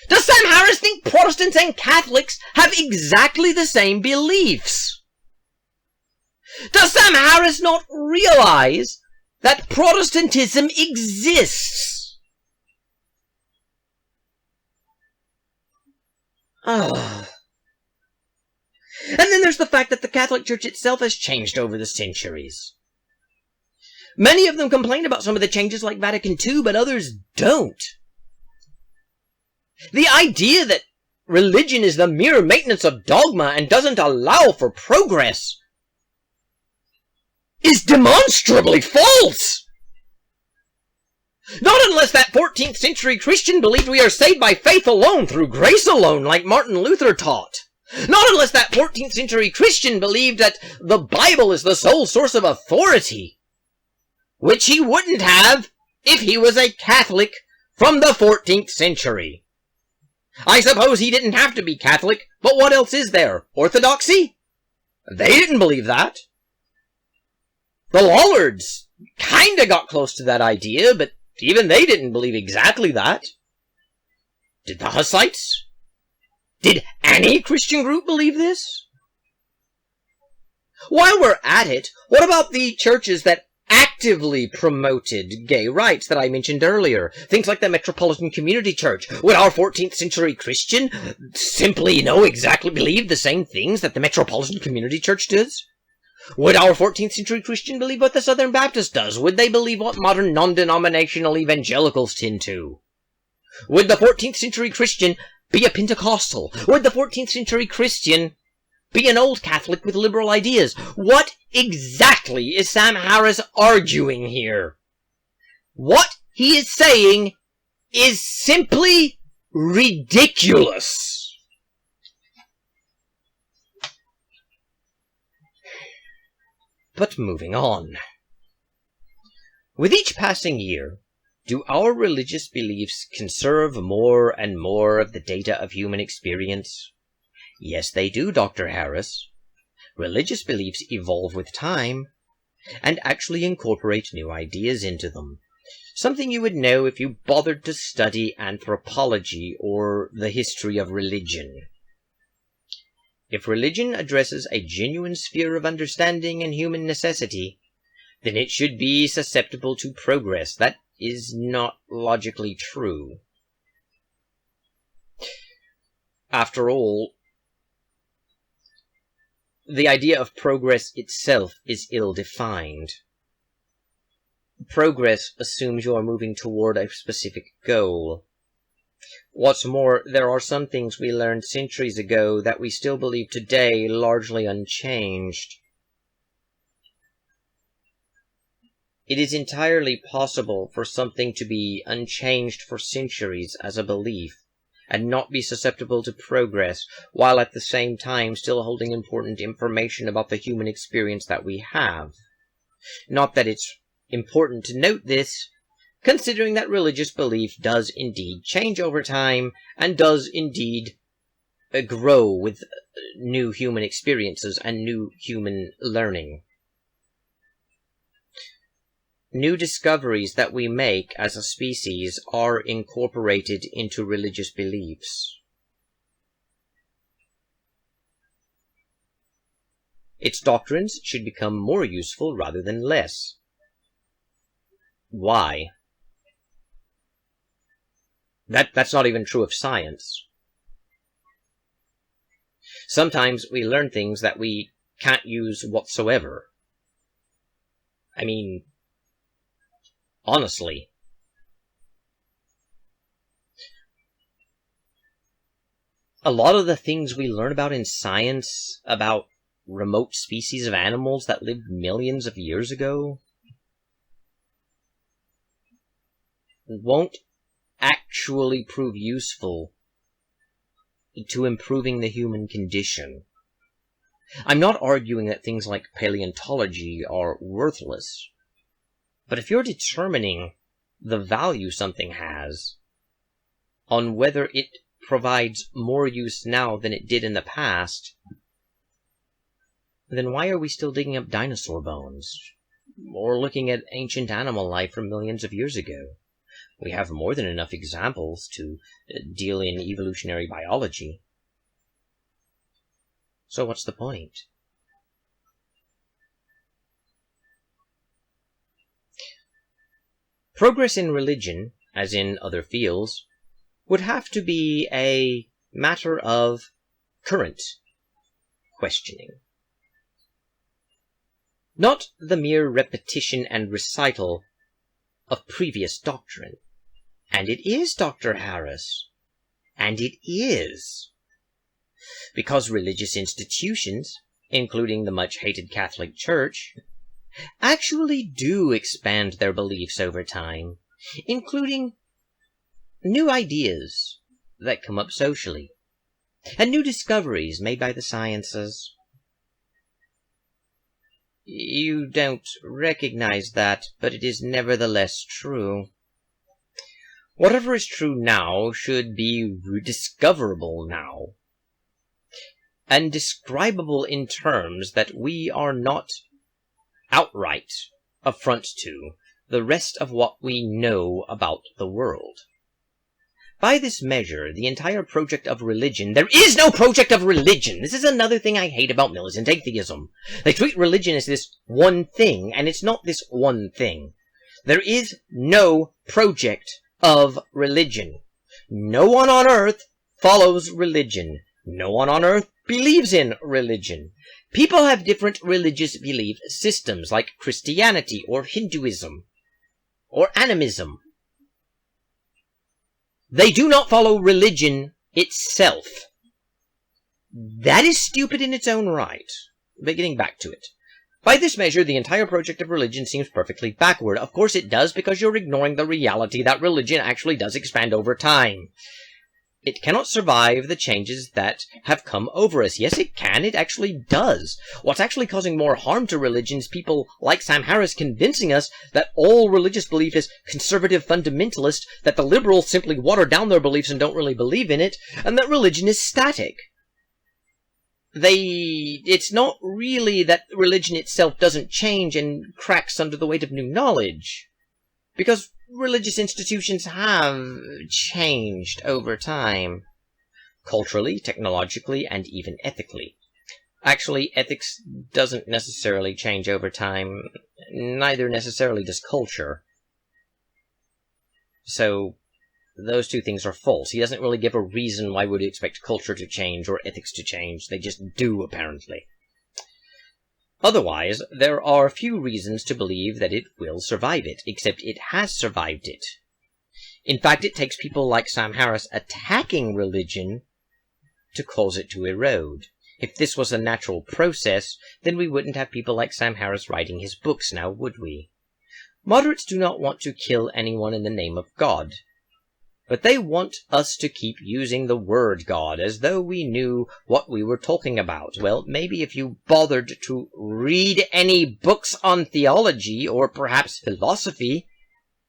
Does Sam Harris think Protestants and Catholics have exactly the same beliefs? Does Sam Harris not realize that Protestantism exists? And then there's the fact that the Catholic Church itself has changed over the centuries. Many of them complain about some of the changes like Vatican II, but others don't. The idea that religion is the mere maintenance of dogma and doesn't allow for progress is demonstrably false! Not unless that 14th century Christian believed we are saved by faith alone, through grace alone, like Martin Luther taught. Not unless that 14th century Christian believed that the Bible is the sole source of authority, which he wouldn't have if he was a Catholic from the 14th century. I suppose he didn't have to be Catholic, but what else is there? Orthodoxy? They didn't believe that. The Lollards kinda got close to that idea, but even they didn't believe exactly that. Did the Hussites? Did any Christian group believe this? While we're at it, what about the churches that actively promoted gay rights that I mentioned earlier? Things like the Metropolitan Community Church. Would our 14th century Christian simply, exactly believe the same things that the Metropolitan Community Church does? Would our 14th century Christian believe what the Southern Baptist does? Would they believe what modern non-denominational evangelicals tend to? Would the 14th century Christian be a Pentecostal? Would the 14th century Christian be an old Catholic with liberal ideas? What exactly is Sam Harris arguing here? What he is saying is simply ridiculous. But moving on. With each passing year, do our religious beliefs conserve more and more of the data of human experience? Yes, they do, Dr. Harris. Religious beliefs evolve with time, and actually incorporate new ideas into them. Something you would know if you bothered to study anthropology or the history of religion. If religion addresses a genuine sphere of understanding and human necessity, then it should be susceptible to progress. That is not logically true. After all, the idea of progress itself is ill-defined. Progress assumes you are moving toward a specific goal. What's more, there are some things we learned centuries ago that we still believe today largely unchanged. It is entirely possible for something to be unchanged for centuries as a belief, and not be susceptible to progress, while at the same time still holding important information about the human experience that we have. Not that it's important to note this, considering that religious belief does indeed change over time, and does indeed grow with new human experiences and new human learning. New discoveries that we make as a species are incorporated into religious beliefs. Its doctrines should become more useful rather than less. Why? That's not even true of science. Sometimes we learn things that we can't use whatsoever. I mean, honestly. A lot of the things we learn about in science, about remote species of animals that lived millions of years ago, won't actually prove useful to improving the human condition. I'm not arguing that things like paleontology are worthless, but if you're determining the value something has on whether it provides more use now than it did in the past, then why are we still digging up dinosaur bones? Or looking at ancient animal life from millions of years ago? We have more than enough examples to deal in evolutionary biology. So what's the point? Progress in religion, as in other fields, would have to be a matter of current questioning. Not the mere repetition and recital of previous doctrine. And it is, Dr. Harris. And it is. Because religious institutions, including the much-hated Catholic Church, actually do expand their beliefs over time, including new ideas that come up socially, and new discoveries made by the sciences. You don't recognize that, but it is nevertheless true. Whatever is true now should be rediscoverable now, and describable in terms that we are not outright affront to the rest of what we know about the world. By this measure, the entire project of religion— there is no project of religion! This is another thing I hate about militant atheism. They treat religion as this one thing, and it's not this one thing. There is no project of religion. No one on earth follows religion. No one on earth believes in religion. People have different religious belief systems, like Christianity or Hinduism or animism. They do not follow religion itself. That is stupid in its own right. But getting back to it. By this measure, the entire project of religion seems perfectly backward. Of course it does, because you're ignoring the reality that religion actually does expand over time. It cannot survive the changes that have come over us. Yes, it can. It actually does. What's actually causing more harm to religion is people like Sam Harris convincing us that all religious belief is conservative fundamentalist, that the liberals simply water down their beliefs and don't really believe in it, and that religion is static. It's not really that religion itself doesn't change and cracks under the weight of new knowledge, because religious institutions have changed over time, culturally, technologically, and even ethically. Actually, ethics doesn't necessarily change over time. Neither necessarily does culture. So, those two things are false. He doesn't really give a reason why would you expect culture to change or ethics to change. They just do, apparently. Otherwise, there are few reasons to believe that it will survive it, except it has survived it. In fact, it takes people like Sam Harris attacking religion to cause it to erode. If this was a natural process, then we wouldn't have people like Sam Harris writing his books now, would we? Moderates do not want to kill anyone in the name of God. But they want us to keep using the word God, as though we knew what we were talking about. Well, maybe if you bothered to read any books on theology, or perhaps philosophy,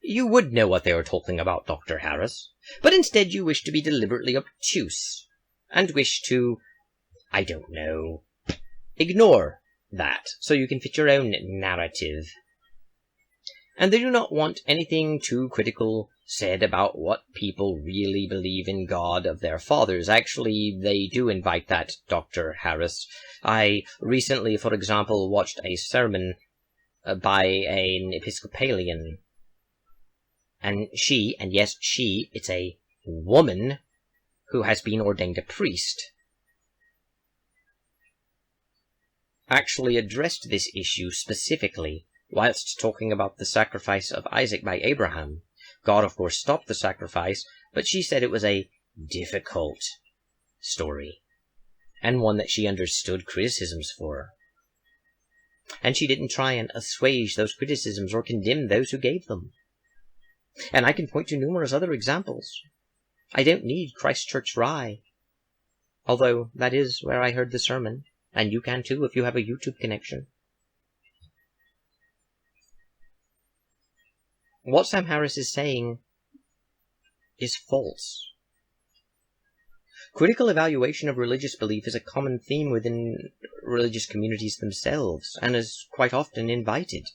you would know what they were talking about, Dr. Harris. But instead you wish to be deliberately obtuse, and wish to, I don't know, ignore that, so you can fit your own narrative. And they do not want anything too critical said about what people really believe in God of their fathers. Actually, they do invite that, Dr. Harris. I recently, for example, watched a sermon by an Episcopalian. And she, and yes, she, it's a woman who has been ordained a priest, actually addressed this issue specifically whilst talking about the sacrifice of Isaac by Abraham. God, of course, stopped the sacrifice, but she said it was a difficult story, and one that she understood criticisms for. And she didn't try and assuage those criticisms or condemn those who gave them. And I can point to numerous other examples. I don't need Christchurch Rye, although that is where I heard the sermon, and you can too if you have a YouTube connection. What Sam Harris is saying is false. Critical evaluation of religious belief is a common theme within religious communities themselves, and is quite often invited.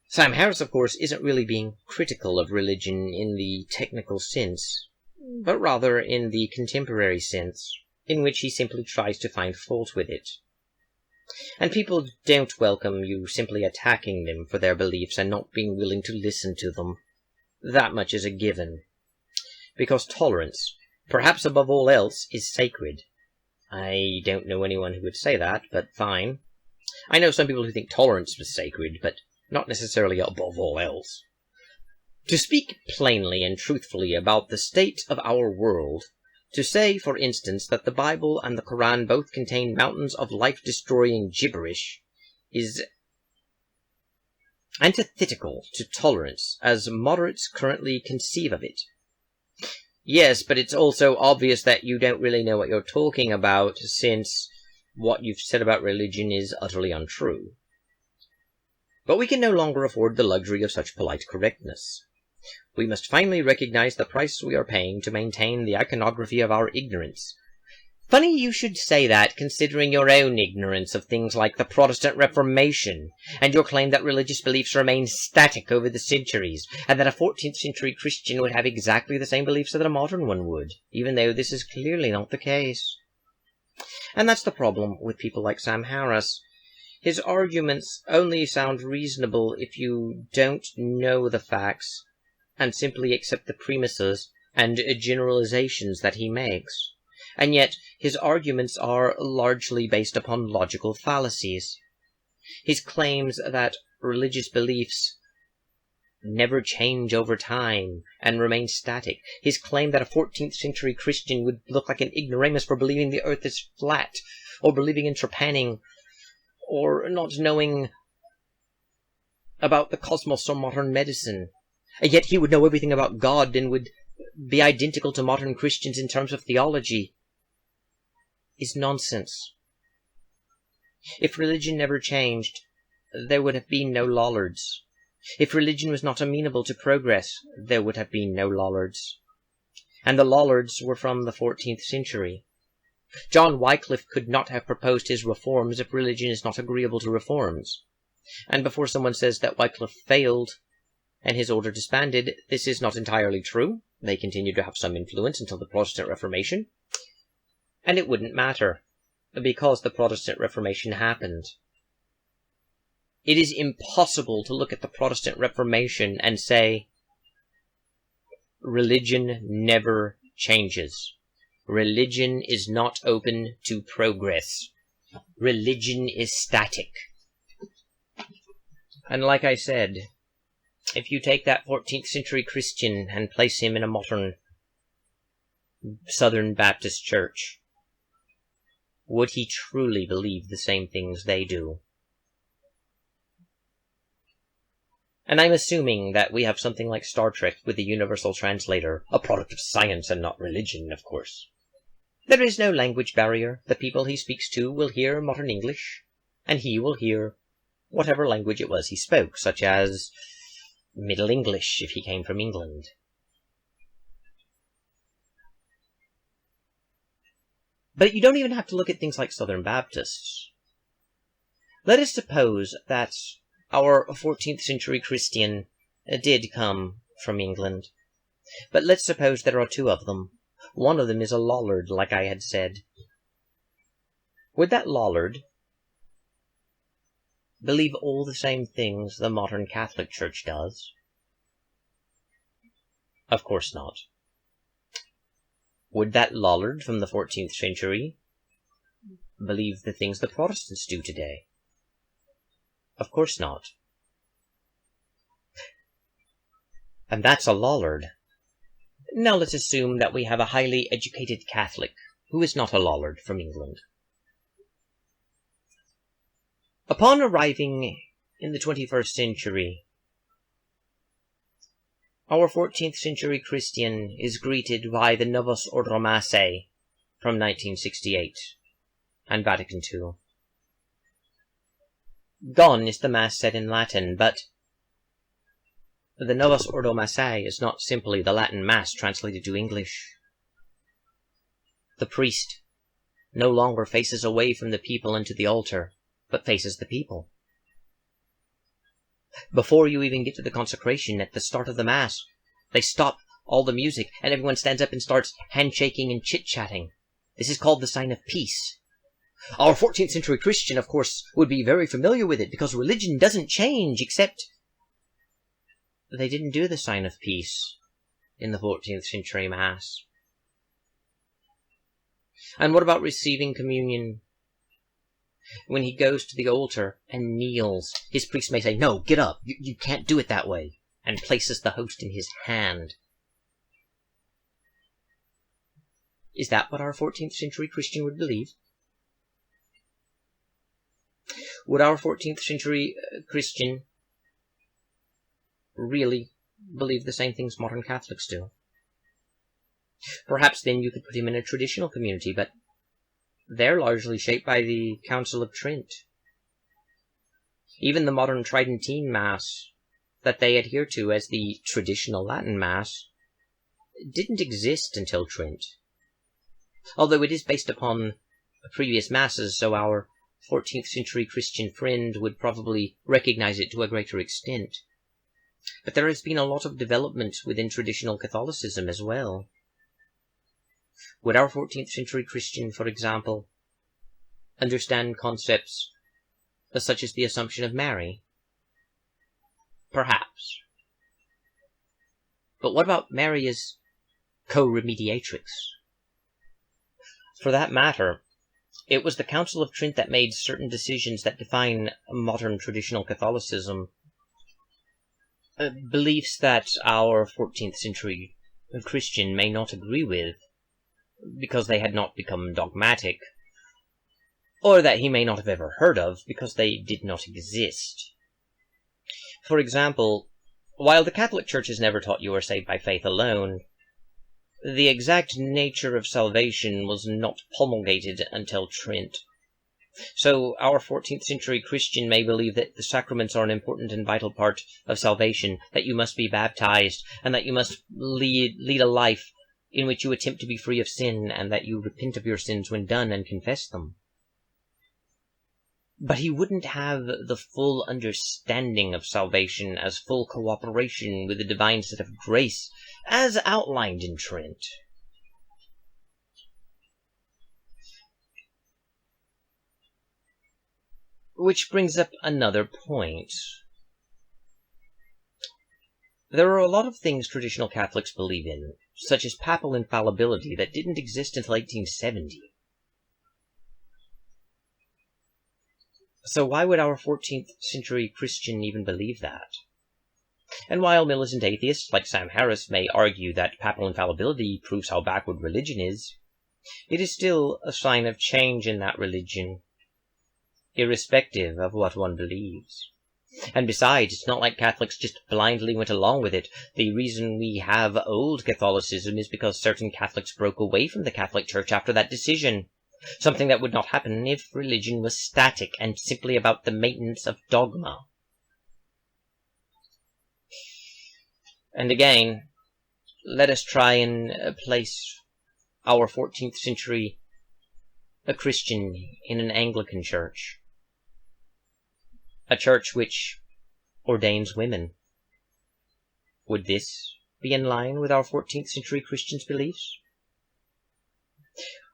Sam Harris, of course, isn't really being critical of religion in the technical sense, but rather in the contemporary sense, in which he simply tries to find fault with it. And people don't welcome you simply attacking them for their beliefs and not being willing to listen to them. That much is a given. Because tolerance, perhaps above all else, is sacred. I don't know anyone who would say that, but fine. I know some people who think tolerance was sacred, but not necessarily above all else. To speak plainly and truthfully about the state of our world, to say, for instance, that the Bible and the Quran both contain mountains of life-destroying gibberish, is antithetical to tolerance, as moderates currently conceive of it. Yes, but it's also obvious that you don't really know what you're talking about, since what you've said about religion is utterly untrue. But we can no longer afford the luxury of such polite correctness. We must finally recognize the price we are paying to maintain the iconography of our ignorance. Funny you should say that, considering your own ignorance of things like the Protestant Reformation, and your claim that religious beliefs remain static over the centuries, and that a 14th century Christian would have exactly the same beliefs that a modern one would, even though this is clearly not the case. And that's the problem with people like Sam Harris. His arguments only sound reasonable if you don't know the facts, and simply accept the premises and generalizations that he makes. And yet, his arguments are largely based upon logical fallacies. His claims that religious beliefs never change over time and remain static. His claim that a 14th century Christian would look like an ignoramus for believing the earth is flat, or believing in trepanning, or not knowing about the cosmos or modern medicine. And yet he would know everything about God and would be identical to modern Christians in terms of theology, is nonsense. If religion never changed, there would have been no Lollards. If religion was not amenable to progress, there would have been no Lollards. And the Lollards were from the 14th century. John Wycliffe could not have proposed his reforms if religion is not agreeable to reforms. And before someone says that Wycliffe failed and his order disbanded, this is not entirely true. They continued to have some influence until the Protestant Reformation. And it wouldn't matter. because the Protestant Reformation happened. It is impossible to look at the Protestant Reformation and say, religion never changes. Religion is not open to progress. Religion is static. And like I said, if you take that 14th century Christian and place him in a modern Southern Baptist church, would he truly believe the same things they do? And I'm assuming that we have something like Star Trek with the Universal Translator, a product of science and not religion, of course. There is no language barrier. The people he speaks to will hear modern English, and he will hear whatever language it was he spoke, such as Middle English if he came from England. But you don't even have to look at things like Southern Baptists. Let us suppose that our 14th century Christian did come from England. But let's suppose there are two of them. One of them is a Lollard, like I had said. Would that Lollard believe all the same things the modern Catholic Church does? Of course not. Would that Lollard from the 14th century believe the things the Protestants do today? Of course not. And that's a Lollard. Now let's assume that we have a highly educated Catholic who is not a Lollard from England. Upon arriving in the 21st century, our 14th century Christian is greeted by the Novus Ordo Massae from 1968 and Vatican II. Gone is the Mass said in Latin, but the Novus Ordo Massae is not simply the Latin Mass translated to English. The priest no longer faces away from the people and to the altar, but faces the people. Before you even get to the consecration at the start of the Mass, they stop all the music and everyone stands up and starts handshaking and chit-chatting. This is called the sign of peace. Our 14th century Christian, of course, would be very familiar with it because religion doesn't change, except they didn't do the sign of peace in the 14th century Mass. And what about receiving communion? When he goes to the altar and kneels, his priest may say, "No, get up, you can't do it that way," and places the host in his hand. Is that what our 14th century Christian would believe? Would our 14th century Christian really believe the same things modern Catholics do? Perhaps then you could put him in a traditional community, but they're largely shaped by the Council of Trent. Even the modern Tridentine Mass that they adhere to as the traditional Latin Mass didn't exist until Trent. Although it is based upon previous Masses, so our 14th century Christian friend would probably recognize it to a greater extent. But there has been a lot of development within traditional Catholicism as well. Would our 14th century Christian, for example, understand concepts such as the Assumption of Mary? Perhaps. But what about Mary as co-remediatrix? For that matter, it was the Council of Trent that made certain decisions that define modern traditional Catholicism. Beliefs that our 14th century Christian may not agree with, because they had not become dogmatic, or that he may not have ever heard of, because they did not exist. For example, while the Catholic Church has never taught you are saved by faith alone, the exact nature of salvation was not promulgated until Trent. So our 14th century Christian may believe that the sacraments are an important and vital part of salvation, that you must be baptized, and that you must lead a life in which you attempt to be free of sin, and that you repent of your sins when done and confess them. But he wouldn't have the full understanding of salvation as full cooperation with the divine set of grace, as outlined in Trent. Which brings up another point. There are a lot of things traditional Catholics believe in, such as papal infallibility, that didn't exist until 1870. So why would our 14th century Christian even believe that? And while militant atheists like Sam Harris may argue that papal infallibility proves how backward religion is, it is still a sign of change in that religion, irrespective of what one believes. And besides, it's not like Catholics just blindly went along with it. The reason we have old Catholicism is because certain Catholics broke away from the Catholic Church after that decision. Something that would not happen if religion was static and simply about the maintenance of dogma. And again, let us try and place our 14th century Christian in an Anglican church. A church which ordains women. Would this be in line with our 14th century Christians' beliefs?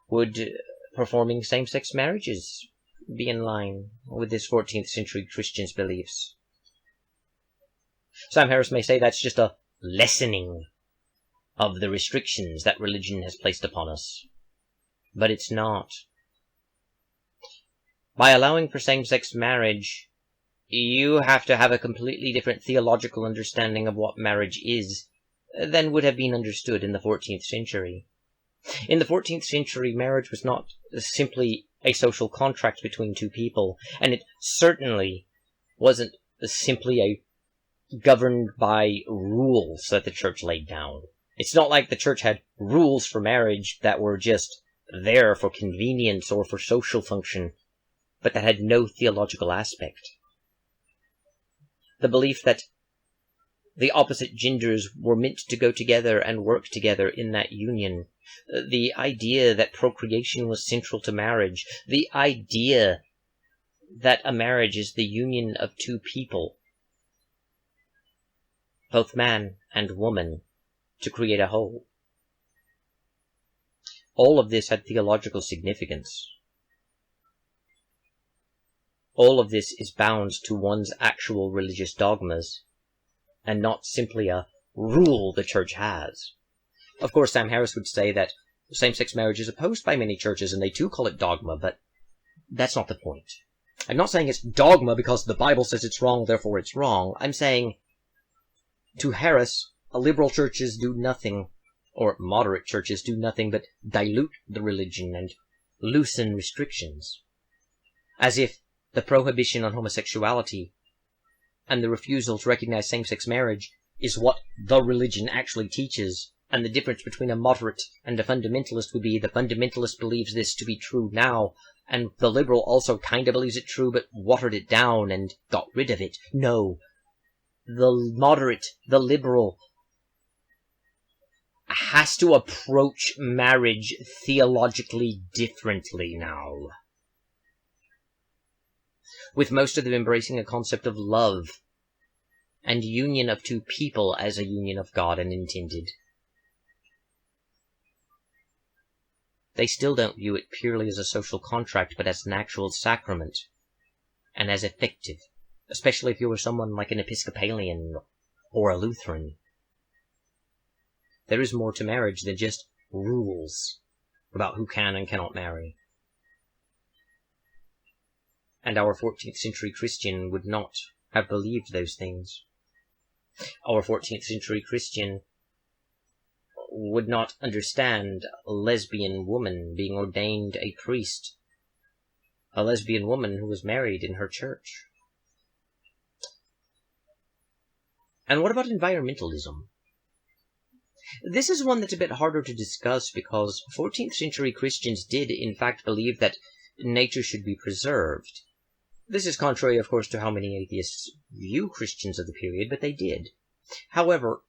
Would performing same-sex marriages be in line with this 14th century Christians' beliefs? Sam Harris may say that's just a lessening of the restrictions that religion has placed upon us. But it's not. By allowing for same-sex marriage, you have to have a completely different theological understanding of what marriage is than would have been understood in the 14th century. In the 14th century, marriage was not simply a social contract between two people, and it certainly wasn't simply governed by rules that the church laid down. It's not like the church had rules for marriage that were just there for convenience or for social function, but that had no theological aspect. The belief that the opposite genders were meant to go together and work together in that union, the idea that procreation was central to marriage, the idea that a marriage is the union of two people, both man and woman, to create a whole. All of this had theological significance. All of this is bound to one's actual religious dogmas, and not simply a rule the church has. Of course, Sam Harris would say that same-sex marriage is opposed by many churches, and they too call it dogma, but that's not the point. I'm not saying it's dogma because the Bible says it's wrong, therefore it's wrong. I'm saying, to Harris, liberal churches do nothing, or moderate churches do nothing but dilute the religion and loosen restrictions. As if the prohibition on homosexuality and the refusal to recognize same-sex marriage is what the religion actually teaches, and the difference between a moderate and a fundamentalist would be the fundamentalist believes this to be true now, and the liberal also kind of believes it true but watered it down and got rid of it. No. The moderate, the liberal, has to approach marriage theologically differently now, with most of them embracing a concept of love and union of two people as a union of God and intended. They still don't view it purely as a social contract, but as an actual sacrament, and as effective, especially if you were someone like an Episcopalian or a Lutheran. There is more to marriage than just rules about who can and cannot marry. And our 14th century Christian would not have believed those things. Our 14th century Christian would not understand a lesbian woman being ordained a priest, a lesbian woman who was married in her church. And what about environmentalism? This is one that's a bit harder to discuss because 14th century Christians did in fact believe that nature should be preserved. This is contrary, of course, to how many atheists view Christians of the period, but they did. However,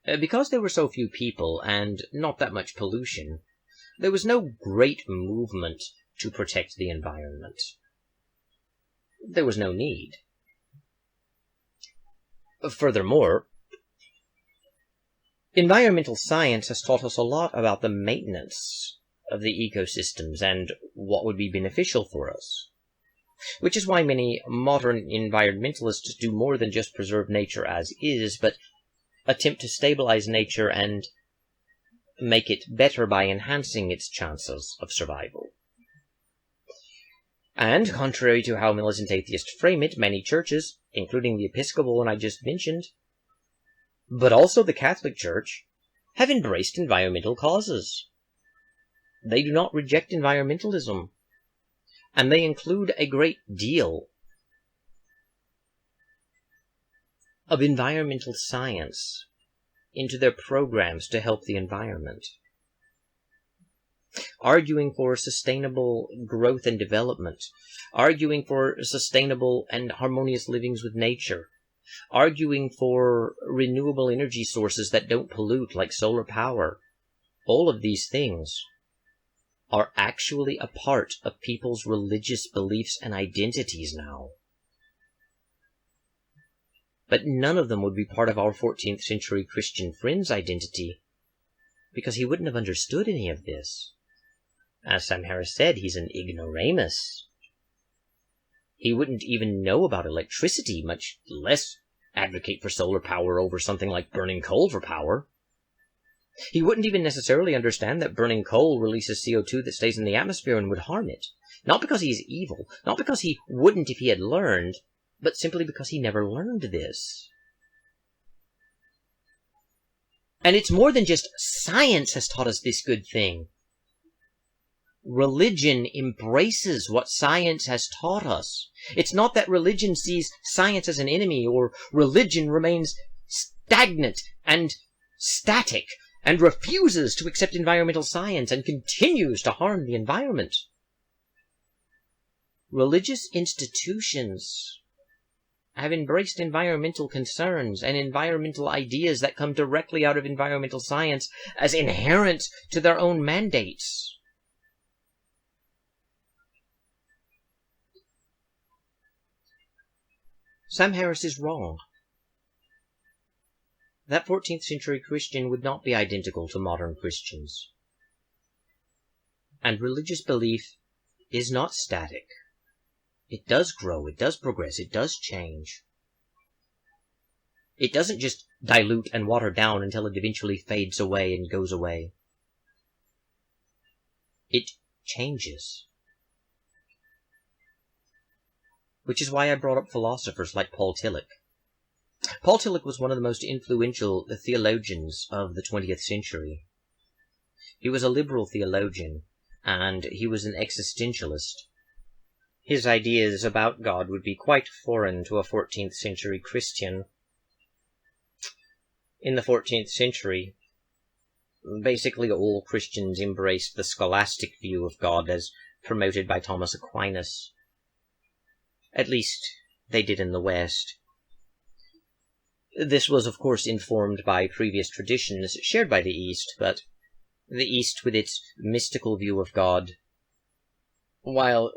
because there were so few people and not that much pollution, there was no great movement to protect the environment. There was no need. Furthermore, environmental science has taught us a lot about the maintenance of the ecosystems and what would be beneficial for us. which is why many modern environmentalists do more than just preserve nature as is, but attempt to stabilize nature and make it better by enhancing its chances of survival. And, contrary to how militant atheists frame it, many churches, including the Episcopal one I just mentioned, but also the Catholic Church, have embraced environmental causes. They do not reject environmentalism, and they include a great deal of environmental science into their programs to help the environment, arguing for sustainable growth and development, arguing for sustainable and harmonious livings with nature, arguing for renewable energy sources that don't pollute like solar power. All of these things are actually a part of people's religious beliefs and identities now. But none of them would be part of our 14th century Christian friend's identity, because he wouldn't have understood any of this. As Sam Harris said, he's an ignoramus. He wouldn't even know about electricity, much less advocate for solar power over something like burning coal for power. He wouldn't even necessarily understand that burning coal releases CO2 that stays in the atmosphere and would harm it. Not because he's evil, not because he wouldn't if he had learned, but simply because he never learned this. And it's more than just science has taught us this good thing. Religion embraces what science has taught us. It's not that religion sees science as an enemy, or religion remains stagnant and static and refuses to accept environmental science and continues to harm the environment. Religious institutions have embraced environmental concerns and environmental ideas that come directly out of environmental science as inherent to their own mandates. Sam Harris is wrong. That 14th century Christian would not be identical to modern Christians. And religious belief is not static. It does grow, it does progress, it does change. It doesn't just dilute and water down until it eventually fades away and goes away. It changes. Which is why I brought up philosophers like Paul Tillich. Paul Tillich was one of the most influential theologians of the 20th century. He was a liberal theologian, and he was an existentialist. His ideas about God would be quite foreign to a 14th century Christian. In the 14th century, basically all Christians embraced the scholastic view of God as promoted by Thomas Aquinas. At least, they did in the West. This was, of course, informed by previous traditions shared by the East, but the East, with its mystical view of God, while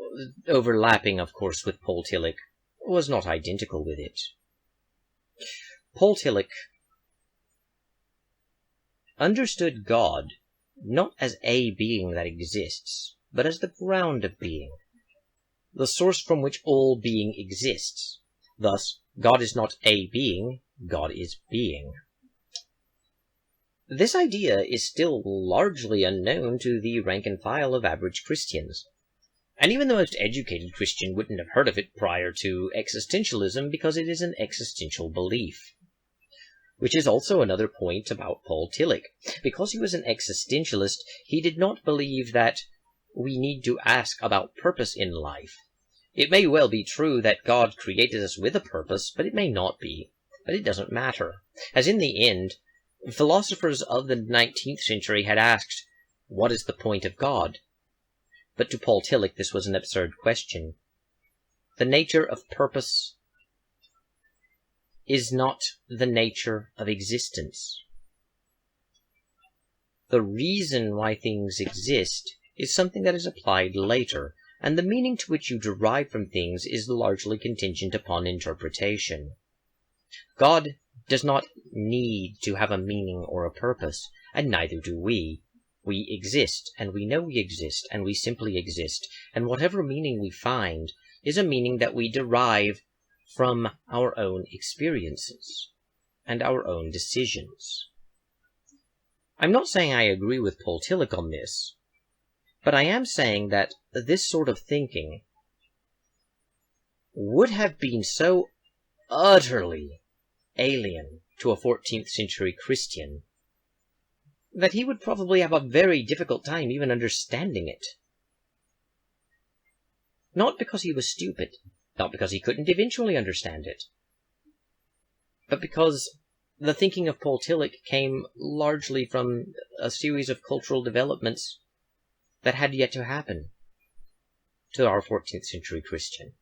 overlapping, of course, with Paul Tillich, was not identical with it. Paul Tillich understood God not as a being that exists, but as the ground of being, the source from which all being exists. Thus, God is not a being, God is being. This idea is still largely unknown to the rank and file of average Christians, and even the most educated Christian wouldn't have heard of it prior to existentialism because it is an existential belief. Which is also another point about Paul Tillich. Because he was an existentialist, he did not believe that we need to ask about purpose in life. It may well be true that God created us with a purpose, but it may not be. But it doesn't matter, as in the end, philosophers of the 19th century had asked, what is the point of God? But to Paul Tillich this was an absurd question. The nature of purpose is not the nature of existence. The reason why things exist is something that is applied later, and the meaning to which you derive from things is largely contingent upon interpretation. God does not need to have a meaning or a purpose, and neither do we. We exist, and we know we exist, and we simply exist, and whatever meaning we find is a meaning that we derive from our own experiences and our own decisions. I'm not saying I agree with Paul Tillich on this, but I am saying that this sort of thinking would have been so utterly alien to a 14th century Christian that he would probably have a very difficult time even understanding it. Not because he was stupid, not because he couldn't eventually understand it, but because the thinking of Paul Tillich came largely from a series of cultural developments that had yet to happen to our 14th century Christian.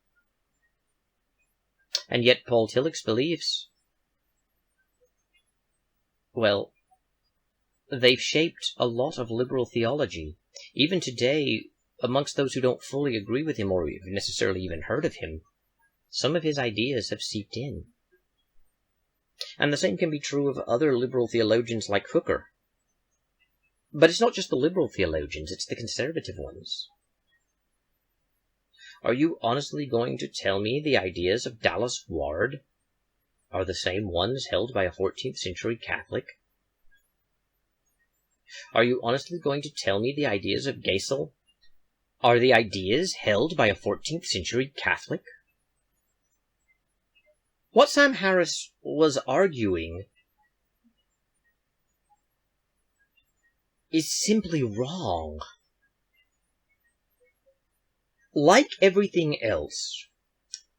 And yet Paul Tillich's beliefs, well, they've shaped a lot of liberal theology. Even today, amongst those who don't fully agree with him or necessarily even heard of him, some of his ideas have seeped in. And the same can be true of other liberal theologians like Hooker. But it's not just the liberal theologians, it's the conservative ones. Are you honestly going to tell me the ideas of Dallas Ward are the same ones held by a 14th century Catholic? Are you honestly going to tell me the ideas of Geisel are the ideas held by a 14th century Catholic? What Sam Harris was arguing is simply wrong. Like everything else,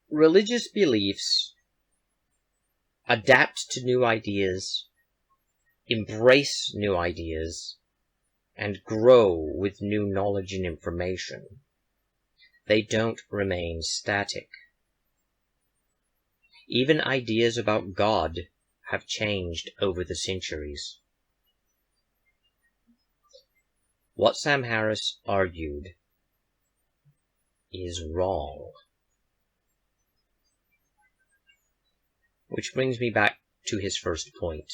religious beliefs adapt to new ideas, embrace new ideas, and grow with new knowledge and information. They don't remain static. Even ideas about God have changed over the centuries. What Sam Harris argued is wrong. Which brings me back to his first point,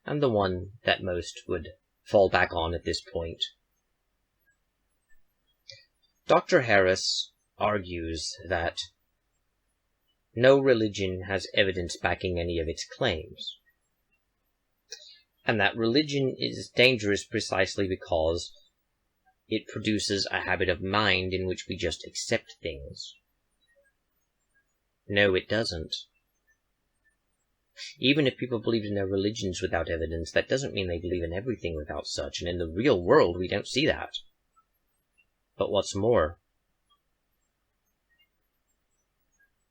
and the one that most would fall back on at this point. Dr. Harris argues that no religion has evidence backing any of its claims, and that religion is dangerous precisely because it produces a habit of mind in which we just accept things. No, it doesn't. Even if people believed in their religions without evidence, that doesn't mean they believe in everything without such, and in the real world we don't see that. But what's more,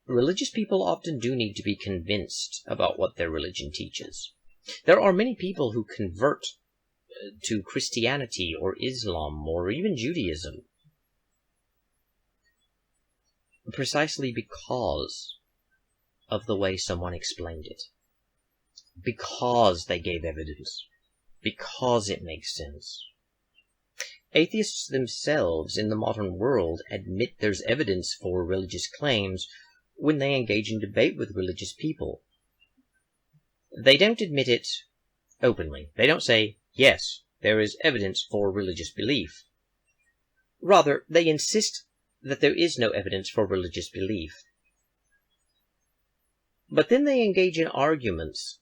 religious people often do need to be convinced about what their religion teaches. There are many people who convert to Christianity or Islam or even Judaism precisely because of the way someone explained it. Because they gave evidence. Because it makes sense. Atheists themselves in the modern world admit there's evidence for religious claims when they engage in debate with religious people. They don't admit it openly. They don't say, yes, there is evidence for religious belief. Rather, they insist that there is no evidence for religious belief. But then they engage in arguments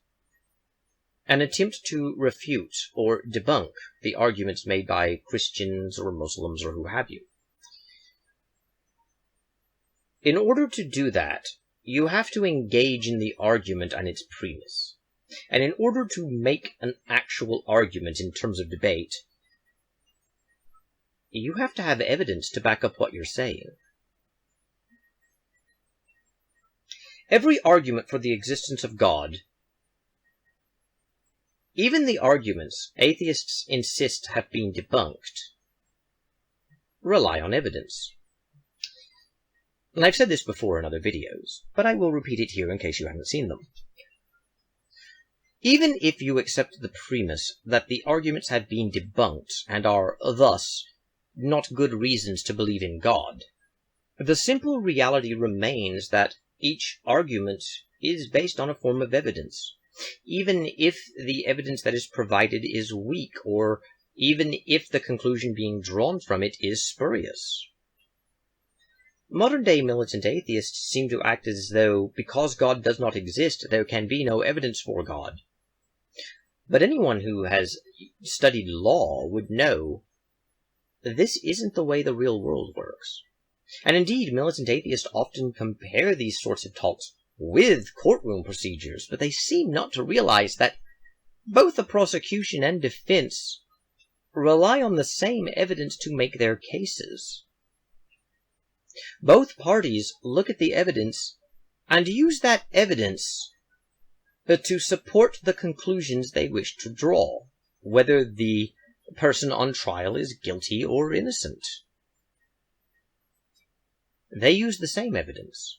and attempt to refute or debunk the arguments made by Christians or Muslims or who have you. In order to do that, you have to engage in the argument and its premise. And in order to make an actual argument in terms of debate, you have to have evidence to back up what you're saying. Every argument for the existence of God, even the arguments atheists insist have been debunked, rely on evidence. And I've said this before in other videos, but I will repeat it here in case you haven't seen them. Even if you accept the premise that the arguments have been debunked and are, thus, not good reasons to believe in God, the simple reality remains that each argument is based on a form of evidence, even if the evidence that is provided is weak, or even if the conclusion being drawn from it is spurious. Modern-day militant atheists seem to act as though, because God does not exist, there can be no evidence for God. But anyone who has studied law would know this isn't the way the real world works. And indeed, militant atheists often compare these sorts of talks with courtroom procedures, but they seem not to realize that both the prosecution and defense rely on the same evidence to make their cases. Both parties look at the evidence and use that evidence to support the conclusions they wish to draw, whether the person on trial is guilty or innocent. They use the same evidence.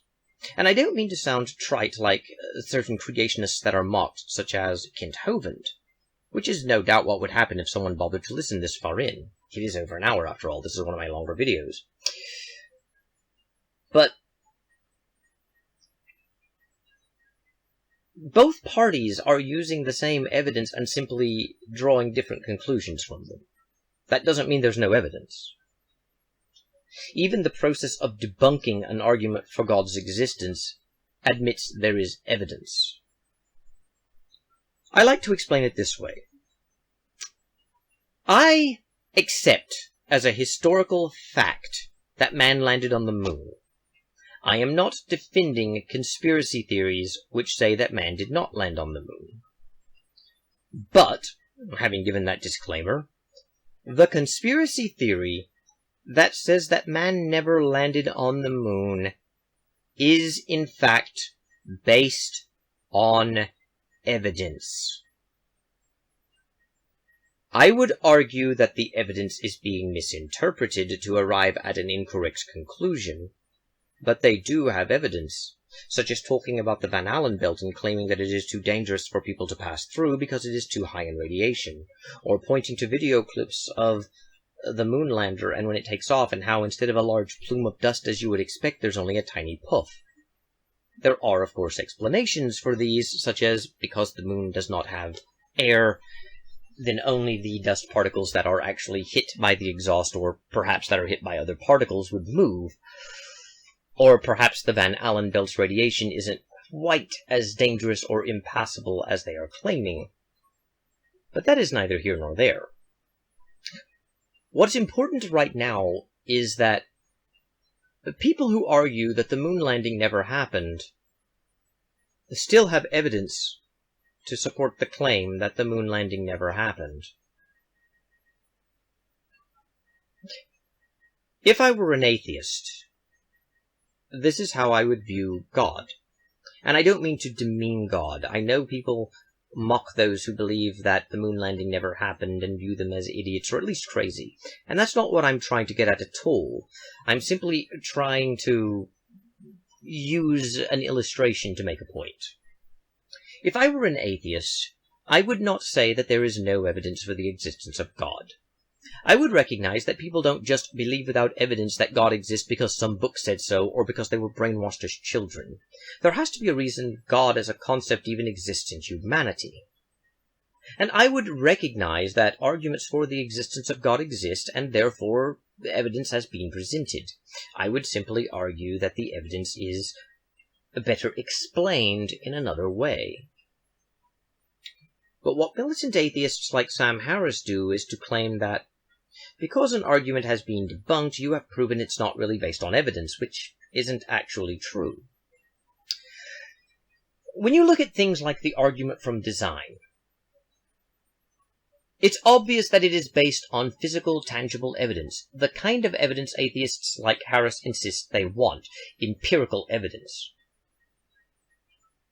And I don't mean to sound trite like certain creationists that are mocked, such as Kent Hovind, which is no doubt what would happen if someone bothered to listen this far in. It is over an hour, after all. This is one of my longer videos. But both parties are using the same evidence and simply drawing different conclusions from them. That doesn't mean there's no evidence. Even the process of debunking an argument for God's existence admits there is evidence. I like to explain it this way. I accept as a historical fact that man landed on the moon. I am not defending conspiracy theories which say that man did not land on the moon. But, having given that disclaimer, the conspiracy theory that says that man never landed on the moon is, in fact, based on evidence. I would argue that the evidence is being misinterpreted to arrive at an incorrect conclusion, but they do have evidence, such as talking about the Van Allen belt and claiming that it is too dangerous for people to pass through because it is too high in radiation, or pointing to video clips of the moonlander and when it takes off and how instead of a large plume of dust as you would expect, there's only a tiny puff. There are, of course, explanations for these, such as because the moon does not have air, then only the dust particles that are actually hit by the exhaust, or perhaps that are hit by other particles, would move. Or perhaps the Van Allen belt's radiation isn't quite as dangerous or impassable as they are claiming. But that is neither here nor there. What's important right now is that the people who argue that the moon landing never happened still have evidence to support the claim that the moon landing never happened. If I were an atheist, this is how I would view God. And I don't mean to demean God. I know people mock those who believe that the moon landing never happened and view them as idiots, or at least crazy. And that's not what I'm trying to get at all. I'm simply trying to use an illustration to make a point. If I were an atheist, I would not say that there is no evidence for the existence of God. I would recognize that people don't just believe without evidence that God exists because some book said so, or because they were brainwashed as children. There has to be a reason God as a concept even exists in humanity. And I would recognize that arguments for the existence of God exist, and therefore evidence has been presented. I would simply argue that the evidence is better explained in another way. But what militant atheists like Sam Harris do is to claim that because an argument has been debunked, you have proven it's not really based on evidence, which isn't actually true. When you look at things like the argument from design, it's obvious that it is based on physical, tangible evidence, the kind of evidence atheists like Harris insist they want, empirical evidence.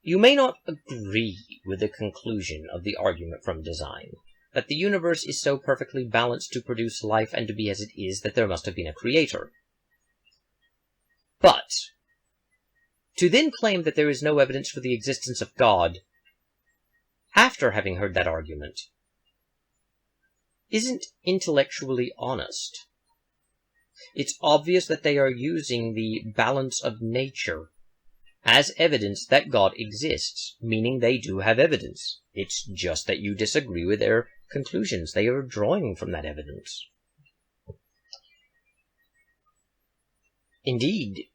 You may not agree with the conclusion of the argument from design, that the universe is so perfectly balanced to produce life and to be as it is that there must have been a creator. But to then claim that there is no evidence for the existence of God, after having heard that argument, isn't intellectually honest. It's obvious that they are using the balance of nature as evidence that God exists, meaning they do have evidence. It's just that you disagree with their conclusions. They are drawing from that evidence. Indeed,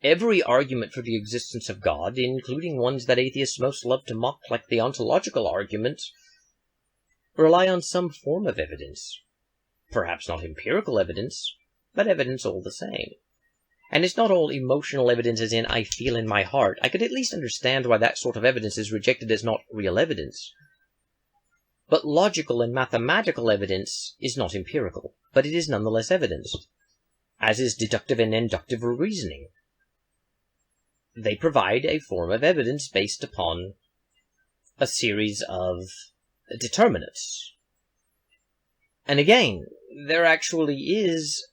every argument for the existence of God, including ones that atheists most love to mock, like the ontological argument, rely on some form of evidence. Perhaps not empirical evidence, but evidence all the same. And it's not all emotional evidence as in, I feel in my heart. I could at least understand why that sort of evidence is rejected as not real evidence. But logical and mathematical evidence is not empirical, but it is nonetheless evidence, as is deductive and inductive reasoning. They provide a form of evidence based upon a series of determinants. And again, there actually is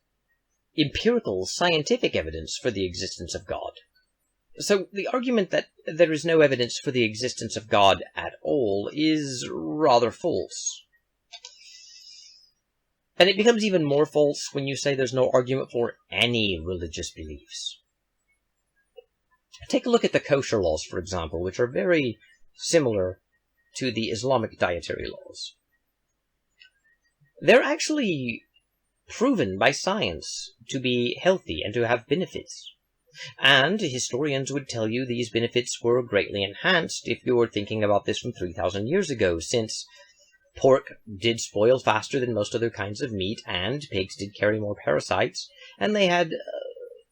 empirical, scientific evidence for the existence of God. So the argument that there is no evidence for the existence of God at all is rather false. And it becomes even more false when you say there's no argument for any religious beliefs. Take a look at the kosher laws, for example, which are very similar to the Islamic dietary laws. They're actually proven by science to be healthy and to have benefits. And historians would tell you these benefits were greatly enhanced if you were thinking about this from 3,000 years ago, since pork did spoil faster than most other kinds of meat, and pigs did carry more parasites, and they had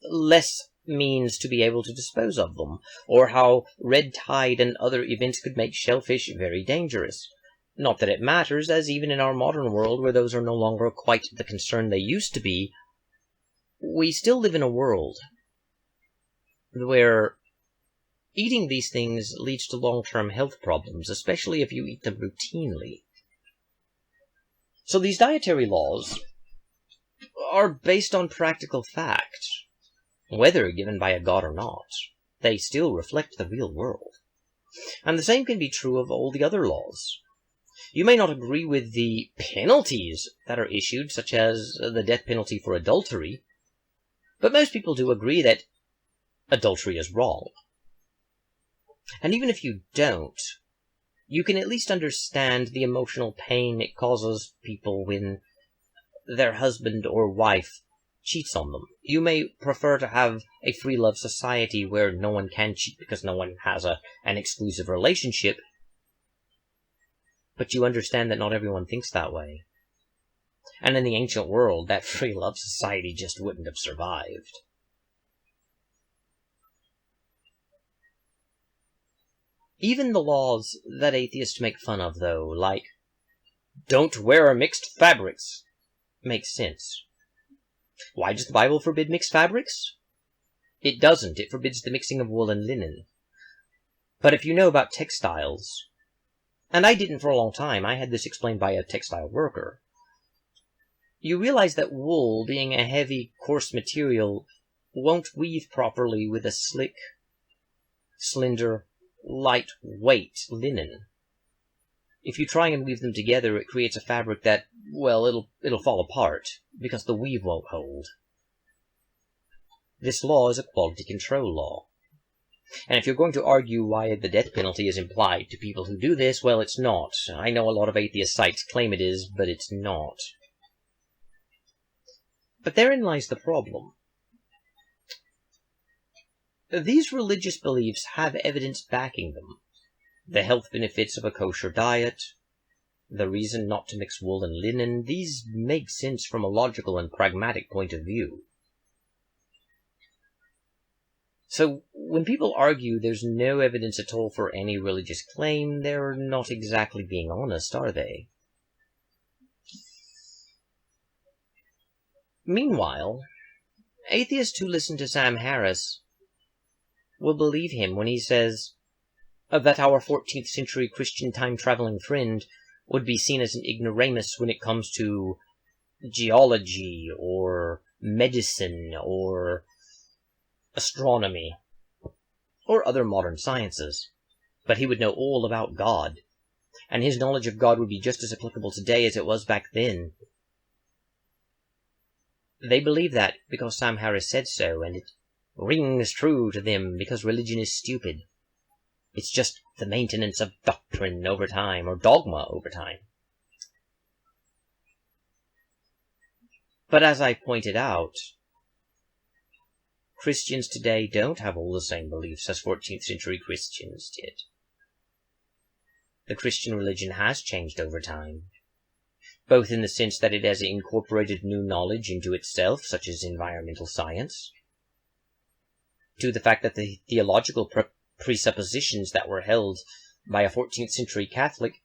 less means to be able to dispose of them, or how red tide and other events could make shellfish very dangerous. Not that it matters, as even in our modern world, where those are no longer quite the concern they used to be, we still live in a world where eating these things leads to long-term health problems, especially if you eat them routinely. So these dietary laws are based on practical fact. Whether given by a god or not, they still reflect the real world. And the same can be true of all the other laws. You may not agree with the penalties that are issued, such as the death penalty for adultery, but most people do agree that adultery is wrong. And even if you don't, you can at least understand the emotional pain it causes people when their husband or wife cheats on them. You may prefer to have a free love society where no one can cheat because no one has an exclusive relationship, but you understand that not everyone thinks that way. And in the ancient world, that free love society just wouldn't have survived. Even the laws that atheists make fun of, though, like, don't wear mixed fabrics, make sense. Why does the Bible forbid mixed fabrics? It doesn't. It forbids the mixing of wool and linen. But if you know about textiles, and I didn't for a long time, I had this explained by a textile worker, you realize that wool, being a heavy, coarse material, won't weave properly with a slick, slender, lightweight linen. If you try and weave them together, it creates a fabric that, well, it'll fall apart, because the weave won't hold. This law is a quality control law. And if you're going to argue why the death penalty is implied to people who do this, well, it's not. I know a lot of atheist sites claim it is, but it's not. But therein lies the problem. These religious beliefs have evidence backing them. The health benefits of a kosher diet, the reason not to mix wool and linen, these make sense from a logical and pragmatic point of view. So, when people argue there's no evidence at all for any religious claim, they're not exactly being honest, are they? Meanwhile, atheists who listen to Sam Harris will believe him when he says that our 14th century Christian time-traveling friend would be seen as an ignoramus when it comes to geology, or medicine, or astronomy, or other modern sciences. But he would know all about God, and his knowledge of God would be just as applicable today as it was back then. They believe that because Sam Harris said so, and it rings true to them because religion is stupid. It's just the maintenance of doctrine over time, or dogma over time. But as I pointed out, Christians today don't have all the same beliefs as 14th century Christians did. The Christian religion has changed over time, both in the sense that it has incorporated new knowledge into itself, such as environmental science, to the fact that the theological presuppositions that were held by a 14th century Catholic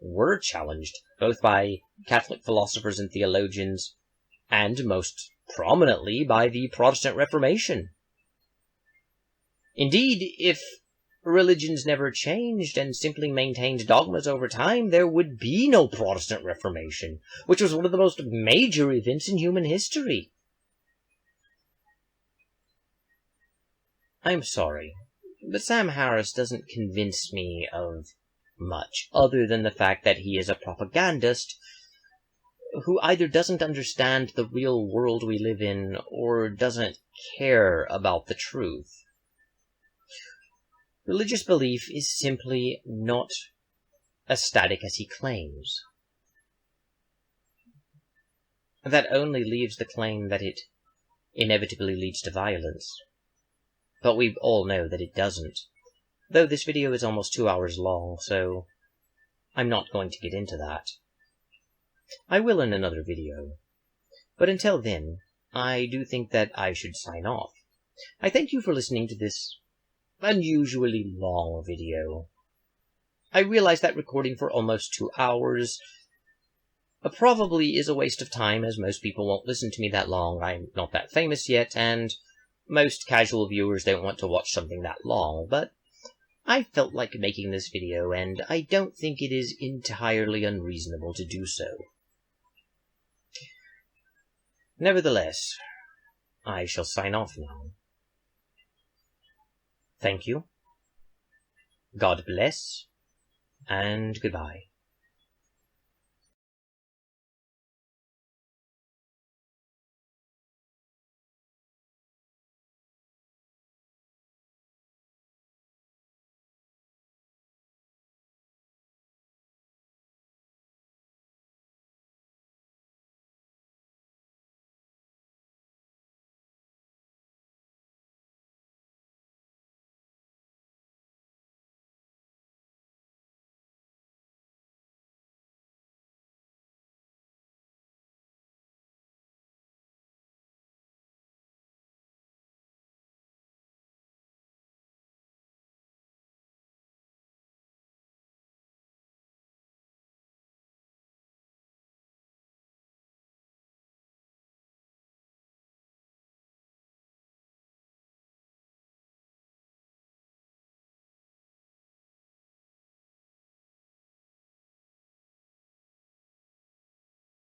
were challenged, both by Catholic philosophers and theologians, and most prominently by the Protestant Reformation. Indeed, if religions never changed and simply maintained dogmas over time, there would be no Protestant Reformation, which was one of the most major events in human history. I'm sorry, but Sam Harris doesn't convince me of much, other than the fact that he is a propagandist who either doesn't understand the real world we live in, or doesn't care about the truth. Religious belief is simply not as static as he claims. That only leaves the claim that it inevitably leads to violence. But we all know that it doesn't. Though this video is almost 2 hours long, so I'm not going to get into that. I will in another video. But until then, I do think that I should sign off. I thank you for listening to this unusually long video. I realize that recording for almost 2 hours probably is a waste of time, as most people won't listen to me that long. I'm not that famous yet, and most casual viewers don't want to watch something that long, but I felt like making this video, and I don't think it is entirely unreasonable to do so. Nevertheless, I shall sign off now. Thank you, God bless, and goodbye.